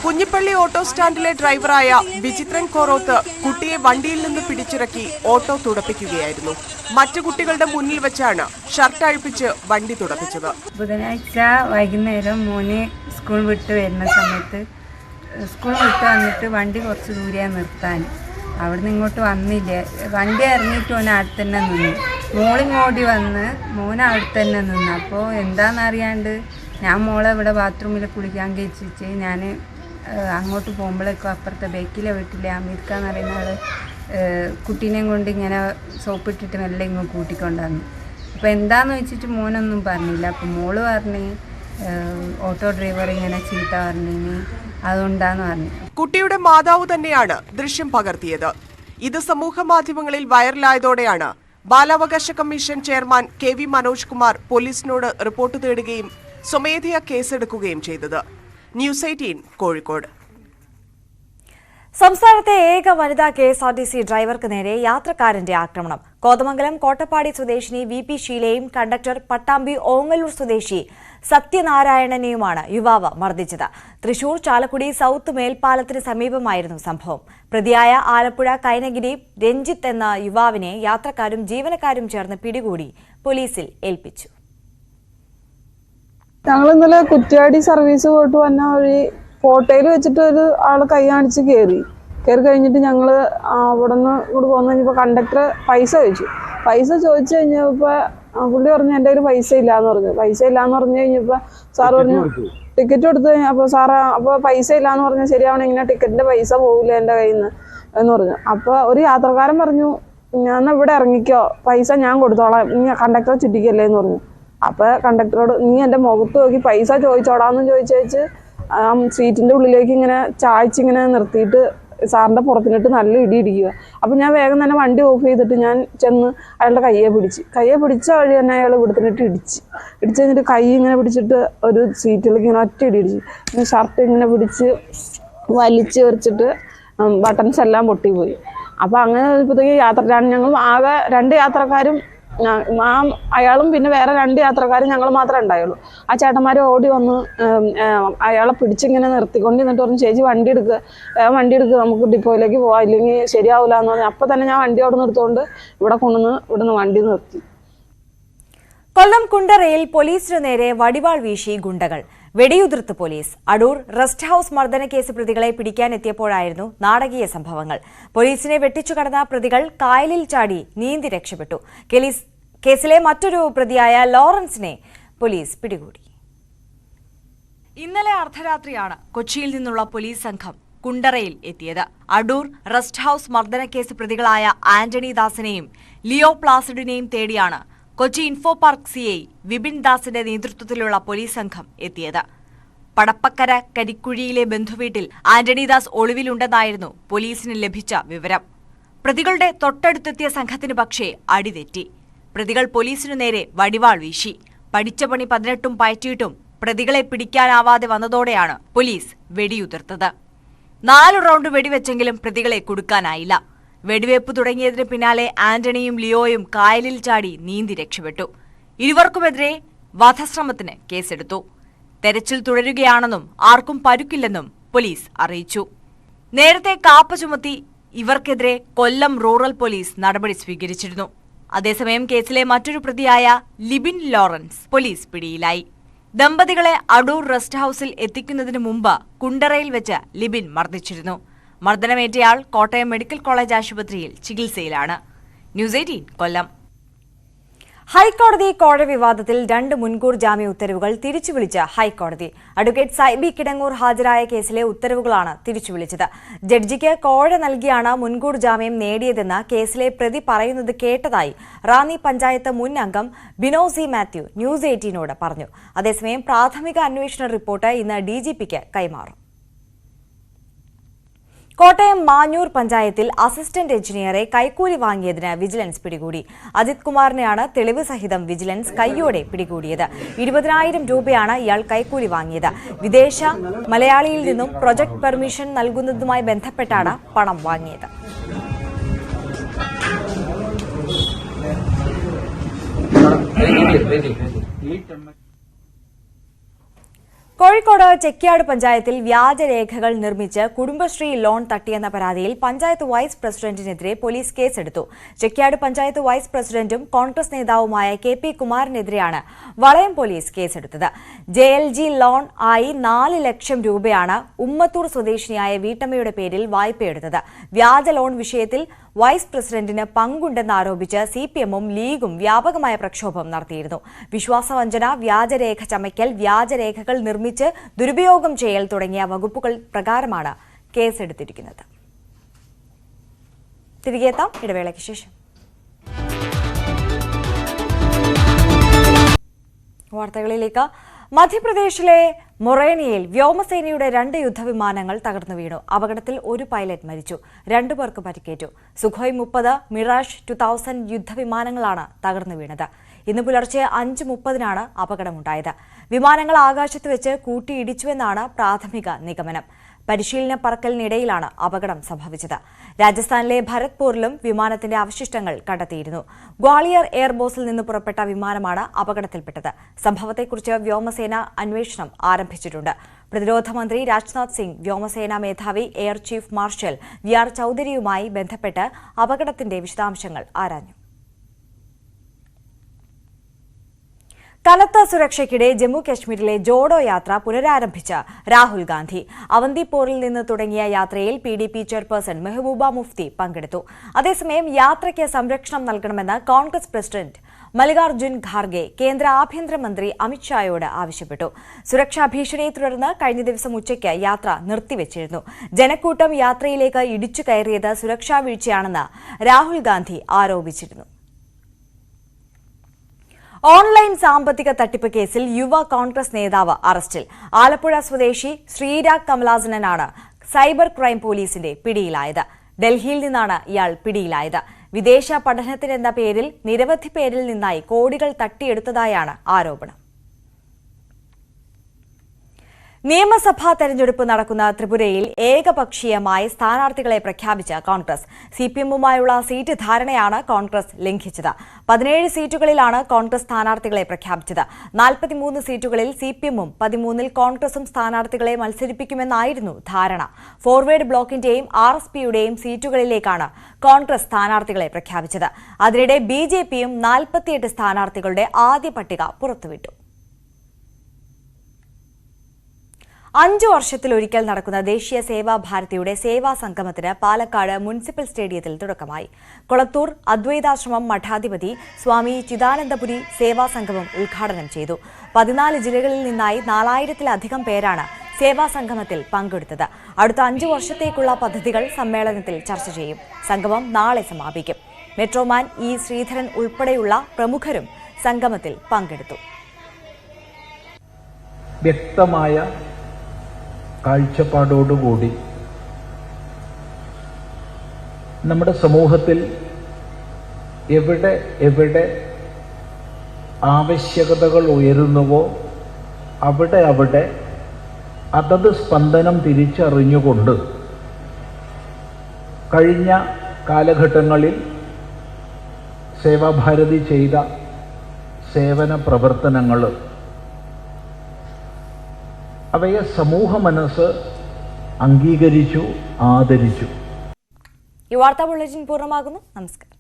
കുഞ്ഞിപ്പള്ളി ഓട്ടോ സ്റ്റാൻഡിലെ ഡ്രൈവറായ വിചിത്രൻ കോറോത്ത് കുട്ടിയെ വണ്ടിയിൽ നിന്ന് പിടിച്ചിറക്കി ഓട്ടോ തുടപ്പിക്കുകയായിരുന്നു. മറ്റു കുട്ടികളുടെ മുന്നിൽ വെച്ചാണ് ഷർട്ട് അഴിപ്പിച്ച് വണ്ടി തുടപ്പിച്ചത്. ബുധനാഴ്ച വൈകുന്നേരം മോനെ സ്കൂൾ വിട്ട് വരുന്ന സമയത്ത് സ്കൂൾ വിട്ട് വന്നിട്ട് വണ്ടി കുറച്ച് ദൂരെ നിർത്താൻ അവിടുന്ന് ഇങ്ങോട്ട് വന്നില്ല. വണ്ടി ഇറങ്ങിയിട്ട് മോനെ അവിടെ തന്നെ നിന്നു. മോളിങ്ങോടി വന്ന് മോനെ അവിടെ തന്നെ നിന്നു. അപ്പോൾ എന്താണെന്നറിയാണ്ട് ഞാൻ മോളെ ഇവിടെ ബാത്റൂമിൽ കുളിക്കാൻ കഴിച്ചിട്ട് ഞാൻ അങ്ങോട്ട് പോകുമ്പോഴേക്കും അപ്പുറത്തെ ബേക്കിലെ വീട്ടിലെ അമീർ ഖാൻ എന്ന് പറയുന്ന ആൾ കുട്ടീനെയും കൊണ്ട് ഇങ്ങനെ സോപ്പിട്ടിട്ട് മെല്ലെ ഇങ്ങോട്ട് കൂട്ടിക്കൊണ്ടുവന്നു. അപ്പോൾ എന്താണെന്ന് വെച്ചിട്ട് മോനൊന്നും പറഞ്ഞില്ല. അപ്പോൾ മോള് പറഞ്ഞ് ഓട്ടോ ഡ്രൈവർ ഇങ്ങനെ ചീത്ത പറഞ്ഞിന്, അതുകൊണ്ടാന്ന് പറഞ്ഞു. കുട്ടിയുടെ മാതാവ് തന്നെയാണ് ദൃശ്യം പകർത്തിയത്. ഇത് സമൂഹ മാധ്യമങ്ങളിൽ വൈറലായതോടെയാണ് ബാലാവകാശ commission chairman KV Manoj Kumar പോലീസിനോട് റിപ്പോർട്ട് തേടുകയും സ്വമേധയാ കേസെടുക്കുകയും ചെയ്തത്. ന്യൂസ് 18 കോഴിക്കോട്. സംസ്ഥാനത്തെ ഏക വനിതാ KSRTC ഡ്രൈവർക്ക് നേരെ യാത്രക്കാരന്റെ ആക്രമണം. കോതമംഗലം കോട്ടപ്പാടി സ്വദേശിനി VP ഷീലയും കണ്ടക്ടർ പട്ടാമ്പി ഓങ്ങല്ലൂർ സ്വദേശി സത്യനാരായണനെയുമാണ് യുവാവ് മർദ്ദിച്ചത്. തൃശൂർ ചാലക്കുടി സൌത്ത് മേൽപ്പാലത്തിന് സമീപമായിരുന്നു സംഭവം. പ്രതിയായ ആലപ്പുഴ കൈനഗിരി രഞ്ജിത്ത് എന്ന യുവാവിനെ യാത്രക്കാരും ജീവനക്കാരും ചേർന്ന് പിടികൂടി പോലീസിൽ ഏൽപ്പിച്ചു. ഞങ്ങൾ ഇന്നലെ കുറ്റ്യാടി സർവീസ് പോയിട്ട് വന്ന വഴി കോട്ടയിൽ വെച്ചിട്ട് ഒരു ആള് കൈ കാണിച്ച് കയറി കഴിഞ്ഞിട്ട് ഞങ്ങൾ അവിടെ നിന്ന് ഇങ്ങോട്ട് പോന്നു കഴിഞ്ഞപ്പോൾ കണ്ടക്ടർ പൈസ ചോദിച്ചു കഴിഞ്ഞപ്പോൾ പുള്ളി പറഞ്ഞു എൻ്റെ കയ്യിൽ പൈസ ഇല്ലാന്ന് പറഞ്ഞു കഴിഞ്ഞപ്പോൾ സാറ് പറഞ്ഞു ടിക്കറ്റ് കൊടുത്തു കഴിഞ്ഞാൽ അപ്പോൾ സാറ് അപ്പോൾ പൈസ ഇല്ലാന്ന് പറഞ്ഞാൽ ശരിയാവണം, ഇങ്ങനെ ടിക്കറ്റിന്റെ പൈസ പോകില്ല എൻ്റെ കയ്യിൽ നിന്ന് എന്ന് പറഞ്ഞു. അപ്പോൾ ഒരു യാത്രക്കാരൻ പറഞ്ഞു ഞാൻ ഇവിടെ ഇറങ്ങിക്കോ, പൈസ ഞാൻ കൊടുത്തോളാം, നീ കണ്ടക്ടറെ ചുറ്റിക്കല്ലേ എന്ന് പറഞ്ഞു. അപ്പോൾ കണ്ടക്ടറോട് നീ എൻ്റെ മുഖത്ത് നോക്കി പൈസ ചോദിച്ചോടാന്ന് ചോദിച്ച് സീറ്റിൻ്റെ ഉള്ളിലേക്ക് ഇങ്ങനെ ചായച്ചിങ്ങനെ നിർത്തിയിട്ട് സാറിൻ്റെ പുറത്തിനിട്ട് നല്ല ഇടിക്കുക. അപ്പോൾ ഞാൻ വേഗം തന്നെ വണ്ടി ഓഫ് ചെയ്തിട്ട് ഞാൻ ചെന്ന് അയാളുടെ കയ്യെ പിടിച്ച വഴി തന്നെ അയാൾ ഇവിടുത്തിനിട്ട് ഇടിച്ച് കഴിഞ്ഞിട്ട് കൈ ഇങ്ങനെ പിടിച്ചിട്ട് ഒരു സീറ്റിലേക്ക് ഇങ്ങനെ ഒറ്റ ഇടിച്ച് ഷർട്ട് ഇങ്ങനെ പിടിച്ച് വലിച്ച് വെച്ചിട്ട് ബട്ടൺസ് എല്ലാം പൊട്ടിപ്പോയി. അപ്പോൾ അങ്ങനെ ഇപ്പോഴത്തേക്ക് ഞങ്ങൾ ആകെ 2 യാത്രക്കാരും അയാളും പിന്നെ വേറെ 2 യാത്രക്കാരും ഞങ്ങൾ മാത്രമേ ഉണ്ടായുള്ളൂ. ആ ചേട്ടന്മാർ ഓടി വന്ന് അയാളെ പിടിച്ചിങ്ങനെ നിർത്തിക്കൊണ്ട് എന്നിട്ട് പറഞ്ഞു, ചേച്ചി വണ്ടി എടുക്കുക നമുക്ക് ഡിപ്പോയിലേക്ക് പോവാം, ഇല്ലെങ്കിൽ ശരിയാവില്ല എന്ന് പറഞ്ഞു. അപ്പം തന്നെ ഞാൻ വണ്ടി അവിടെ നിർത്തുകൊണ്ട് ഇവിടുന്ന് വണ്ടി നിർത്തി. കൊല്ലം കുണ്ടറയിൽ പോലീസിനു നേരെ വടിവാൾ വീശി ഗുണ്ടകൾ, വെടിയുതിർത്ത് പോലീസ്. അടൂർ റെസ്റ്റ് ഹൌസ് മർദ്ദനക്കേസ് പ്രതികളെ പിടിക്കാനെത്തിയപ്പോഴായിരുന്നു നാടകീയ സംഭവങ്ങൾ. പോലീസിനെ വെട്ടിച്ചു കടന്ന പ്രതികൾ കായലിൽ ചാടി നീന്തി രക്ഷപ്പെട്ടു. കേസിലെ മറ്റൊരു പ്രതിയായ ലോറൻസിനെ പോലീസ് പിടികൂടി. ഇന്നലെ അർദ്ധരാത്രിയാണ് കൊച്ചിയിൽ നിന്നുള്ള പോലീസ് സംഘം കുണ്ടറയിൽ എത്തിയത്. അടൂർ റെസ്റ്റ് ഹൌസ് മർദ്ദനക്കേസ് പ്രതികളായ ആന്റണി ദാസിനെയും ലിയോ പ്ലാസിഡിനെയും തേടിയാണ് Kochi Infopark CI Vipin ദാസിന്റെ നേതൃത്വത്തിലുള്ള പോലീസ് സംഘം എത്തിയത്. പടപ്പക്കര കരിക്കുഴിയിലെ ബന്ധുവീട്ടിൽ ആന്റണി ദാസ് ഒളിവിലുണ്ടെന്നായിരുന്നു പോലീസിന് ലഭിച്ച വിവരം. പ്രതികളുടെ തൊട്ടടുത്തെത്തിയ സംഘത്തിന് പക്ഷേ അടിതെറ്റി. പ്രതികൾ പോലീസിനു നേരെ വടിവാൾ വീശി. പഠിച്ച പണി 18 പയറ്റിയിട്ടും പ്രതികളെ പിടിക്കാനാവാതെ വന്നതോടെയാണ് പോലീസ് വെടിയുതിർത്തത്. 4 റൗണ്ട് വെടിവെച്ചെങ്കിലും പ്രതികളെ കുടുക്കാനായില്ല. വെടിവെപ്പ് തുടങ്ങിയതിന് പിന്നാലെ ആന്റണിയും ലിയോയും കായലിൽ ചാടി നീന്തി രക്ഷപ്പെട്ടു. ഇരുവർക്കുമെതിരെ വധശ്രമത്തിന് കേസെടുത്തു. തെരച്ചിൽ തുടരുകയാണെന്നും ആർക്കും പരുക്കില്ലെന്നും പോലീസ് അറിയിച്ചു. നേരത്തെ കാപ്പ ചുമത്തി ഇവർക്കെതിരെ കൊല്ലം റൂറൽ പോലീസ് നടപടി സ്വീകരിച്ചിരുന്നു. അതേസമയം കേസിലെ മറ്റൊരു പ്രതിയായ ലിബിൻ ലോറൻസ് പോലീസ് പിടിയിലായി. ദമ്പതികളെ അടൂർ റെസ്റ്റ് ഹൌസിൽ എത്തിക്കുന്നതിന് മുമ്പ് കുണ്ടറയിൽ വെച്ച് ലിബിൻ മർദ്ദിച്ചിരുന്നു. മർദ്ദനമേറ്റയാൾ കോട്ടയം മെഡിക്കൽ കോളേജ് ആശുപത്രിയിൽ ചികിത്സയിലാണ്. ന്യൂസ് 18 കൊല്ലം. ഹൈക്കോടതി കോഴ വിവാദത്തിൽ 2 മുൻകൂർ ജാമ്യ ഉത്തരവുകൾ തിരിച്ചുവിളിച്ച ഹൈക്കോടതി. അഡ്വക്കേറ്റ് സൈബി കിടങ്ങൂർ ഹാജരായ കേസിലെ ഉത്തരവുകളാണ് തിരിച്ചുവിളിച്ചത്. ജഡ്ജിക്ക് കോഴ നൽകിയാണ് മുൻകൂർ ജാമ്യം നേടിയതെന്ന് കേസിലെ പ്രതി പറയുന്നത് കേട്ടതായി റാന്നി പഞ്ചായത്ത് മുൻ അംഗം ബിനോസി മാത്യു ന്യൂസ് 18നോട് പറഞ്ഞു. അതേസമയം പ്രാഥമിക അന്വേഷണ റിപ്പോർട്ട് ഇന്ന് DGPക്ക് കൈമാറും. കോട്ടയം മാഞ്ഞൂർ പഞ്ചായത്തിൽ അസിസ്റ്റന്റ് എഞ്ചിനീയറെ കൈക്കൂലി വാങ്ങിയതിന് വിജിലൻസ് പിടികൂടി. അജിത് കുമാറിനെയാണ് തെളിവ് സഹിതം വിജിലൻസ് കൈയോടെ പിടികൂടിയത്. 20,000 രൂപയാണ് ഇയാൾ കൈക്കൂലി വാങ്ങിയത്. വിദേശ മലയാളിയിൽ നിന്നും പ്രൊജക്ട് പെർമിഷൻ നൽകുന്നതുമായി ബന്ധപ്പെട്ടാണ് പണം വാങ്ങിയത്. കോഴിക്കോട് ചെക്കിയാട് പഞ്ചായത്തിൽ വ്യാജരേഖകൾ നിർമ്മിച്ച് കുടുംബശ്രീ ലോൺ തട്ടിയെന്ന പരാതിയിൽ പഞ്ചായത്ത് വൈസ് പ്രസിഡന്റിനെതിരെ പോലീസ് കേസെടുത്തു. ചെക്കിയാട് പഞ്ചായത്ത് വൈസ് പ്രസിഡന്റും കോൺഗ്രസ് നേതാവുമായ KP കുമാറിനെതിരെയാണ് വളയം പോലീസ് കേസെടുത്തത്. JLG ലോൺ ആയി 4 ലക്ഷം രൂപയാണ് ഉമ്മത്തൂർ സ്വദേശിനിയായ വീട്ടമ്മയുടെ പേരിൽ വായ്പയെടുത്തത്. വ്യാജ ലോൺ വിഷയത്തിൽ വൈസ് പ്രസിഡന്റിന് പങ്കുണ്ടെന്നാരോപിച്ച് CPM-ഉം ലീഗും വ്യാപകമായ പ്രക്ഷോഭം നടത്തിയിരുന്നു. വിശ്വാസവഞ്ചന, വ്യാജരേഖ ചമയ്ക്കൽ, വ്യാജരേഖകൾ നിർമ്മിച്ച് ദുരുപയോഗം ചെയ്യൽ തുടങ്ങിയ വകുപ്പുകൾ പ്രകാരമാണ് കേസെടുത്തിരിക്കുന്നത്. തിരികെ എത്താം ഇടവേളയ്ക്ക് ശേഷം. വാർത്തകളിലേക്ക്. മധ്യപ്രദേശിലെ മൊറേനയിൽ വ്യോമസേനയുടെ 2 യുദ്ധവിമാനങ്ങൾ തകർന്നു വീണു. അപകടത്തിൽ ഒരു പൈലറ്റ് മരിച്ചു, 2 പേർക്ക് പരിക്കേറ്റു. സുഖോയ് 30, മിറാഷ് 2000 യുദ്ധവിമാനങ്ങളാണ് തകർന്നു വീണത്. ഇന്ന് പുലർച്ചെ 5:30-നാണ് അപകടമുണ്ടായത്. വിമാനങ്ങൾ ആകാശത്ത് വെച്ച് കൂട്ടിയിടിച്ചുവെന്നാണ് പ്രാഥമിക നിഗമനം. പരിശീലന പറക്കലിനിടയിലാണ് അപകടം സംഭവിച്ചത്. രാജസ്ഥാനിലെ ഭരത്പൂരിലും വിമാനത്തിന്റെ അവശിഷ്ടങ്ങൾ കണ്ടെത്തിയിരുന്നു. ഗ്വാളിയർ എയർബേസിൽ നിന്ന് പുറപ്പെട്ട വിമാനമാണ് അപകടത്തിൽപ്പെട്ടത്. സംഭവത്തെക്കുറിച്ച് വ്യോമസേന അന്വേഷണം ആരംഭിച്ചിട്ടുണ്ട്. പ്രതിരോധ മന്ത്രി രാജ്നാഥ് സിംഗ് വ്യോമസേനാ മേധാവി എയർ ചീഫ് മാർഷൽ VR ചൌധരിയുമായി ബന്ധപ്പെട്ട് അപകടത്തിന്റെ വിശദാംശങ്ങൾ ആരാഞ്ഞു. കനത്ത സുരക്ഷയ്ക്കിടെ ജമ്മു കശ്മീരിലെ ജോഡോ യാത്ര പുനരാരംഭിച്ച രാഹുൽ ഗാന്ധി. അവന്തിപ്പോറിൽ നിന്ന് തുടങ്ങിയ യാത്രയിൽ PDP ചെയർപേഴ്സൺ മെഹബൂബ മുഫ്തി പങ്കെടുത്തു. അതേസമയം യാത്രയ്ക്ക് സംരക്ഷണം നൽകണമെന്ന് കോൺഗ്രസ് പ്രസിഡന്റ് മല്ലികാർജ്ജുൻ ഖാർഗെ കേന്ദ്ര ആഭ്യന്തരമന്ത്രി അമിത്ഷായോട് ആവശ്യപ്പെട്ടു. സുരക്ഷാ ഭീഷണിയെ തുടർന്ന് കഴിഞ്ഞ ദിവസം ഉച്ചയ്ക്ക് യാത്ര നിർത്തിവച്ചിരുന്നു. ജനക്കൂട്ടം യാത്രയിലേക്ക് ഇടിച്ചു കയറിയത് സുരക്ഷാ വീഴ്ചയാണെന്ന് രാഹുൽ ഗാന്ധി ആരോപിച്ചിരുന്നു. ഓൺലൈൻ സാമ്പത്തിക തട്ടിപ്പ് കേസിൽ യുവ കോൺഗ്രസ് നേതാവ് അറസ്റ്റിൽ. ആലപ്പുഴ സ്വദേശി ശ്രീരാഗ് കമലാസനനാണ് സൈബർ ക്രൈം പോലീസിന്റെ പിടിയിലായത്. ഡൽഹിയിൽ നിന്നാണ് ഇയാൾ പിടിയിലായത്. വിദേശ പഠനത്തിനെന്ന പേരിൽ നിരവധി പേരിൽ നിന്നായി കോടികൾ തട്ടിയെടുത്തതായാണ് ആരോപണം. നിയമസഭാ തെരഞ്ഞെടുപ്പ് നടക്കുന്ന ത്രിപുരയിൽ ഏകപക്ഷീയമായി സ്ഥാനാർത്ഥികളെ പ്രഖ്യാപിച്ച കോൺഗ്രസ്. സിപിഎമ്മുമായുള്ള സീറ്റ് ധാരണയാണ് കോൺഗ്രസ് ലംഘിച്ചത്. 17 സീറ്റുകളിലാണ് കോൺഗ്രസ് സ്ഥാനാർത്ഥികളെ പ്രഖ്യാപിച്ചത്. 43 സീറ്റുകളിൽ സിപിഎമ്മും 13-ൽ കോൺഗ്രസും സ്ഥാനാർത്ഥികളെ മത്സരിപ്പിക്കുമെന്നായിരുന്നു ധാരണ. ഫോർവേഡ് ബ്ലോക്കിന്റെയും ആർഎസ്പിയുടെയും സീറ്റുകളിലേക്കാണ് കോൺഗ്രസ് സ്ഥാനാർത്ഥികളെ പ്രഖ്യാപിച്ചത്. അതിനിടെ ബിജെപിയും 48 സ്ഥാനാർത്ഥികളുടെ ആദ്യ പട്ടിക പുറത്തുവിട്ടു. 5 വർഷത്തിലൊരിക്കൽ നടക്കുന്ന ദേശീയ സേവാ ഭാരതിയുടെ സേവാ സംഗമത്തിന് പാലക്കാട് മുനിസിപ്പൽ സ്റ്റേഡിയത്തിൽ തുടക്കമായി. കൊളത്തൂർ അദ്വൈതാശ്രമം മഠാധിപതി സ്വാമി ചിദാനന്ദപുരി സേവാ സംഗമം ഉദ്ഘാടനം ചെയ്തു. 14 ജില്ലകളിൽ നിന്നായി 4000-ലധികം പേരാണ് സേവാ സംഗമത്തിൽ പങ്കെടുത്തത്. അടുത്ത 5 വർഷത്തേക്കുള്ള പദ്ധതികൾ സമ്മേളനത്തിൽ ചർച്ച ചെയ്യും. സംഗമം നാളെ സമാപിക്കും. മെട്രോമാൻ ഇ ശ്രീധരൻ ഉൾപ്പെടെയുള്ള പ്രമുഖരും സംഗമത്തിൽ പങ്കെടുത്തു. വ്യക്തമായ കാഴ്ചപ്പാടോടുകൂടി നമ്മുടെ സമൂഹത്തിൽ എവിടെ ആവശ്യകതകൾ ഉയരുന്നുവോ അവിടെ അതത് സ്പന്ദനം തിരിച്ചറിഞ്ഞുകൊണ്ട് കഴിഞ്ഞ കാലഘട്ടങ്ങളിൽ സേവാഭാരതി ചെയ്ത സേവന പ്രവർത്തനങ്ങൾ അവയെ സമൂഹ മനസ്സ് അംഗീകരിച്ചു, ആദരിച്ചു. ഈ വാർത്താ ബുള്ളറ്റിൻ പൂർണ്ണമാകുന്നു. നമസ്കാരം.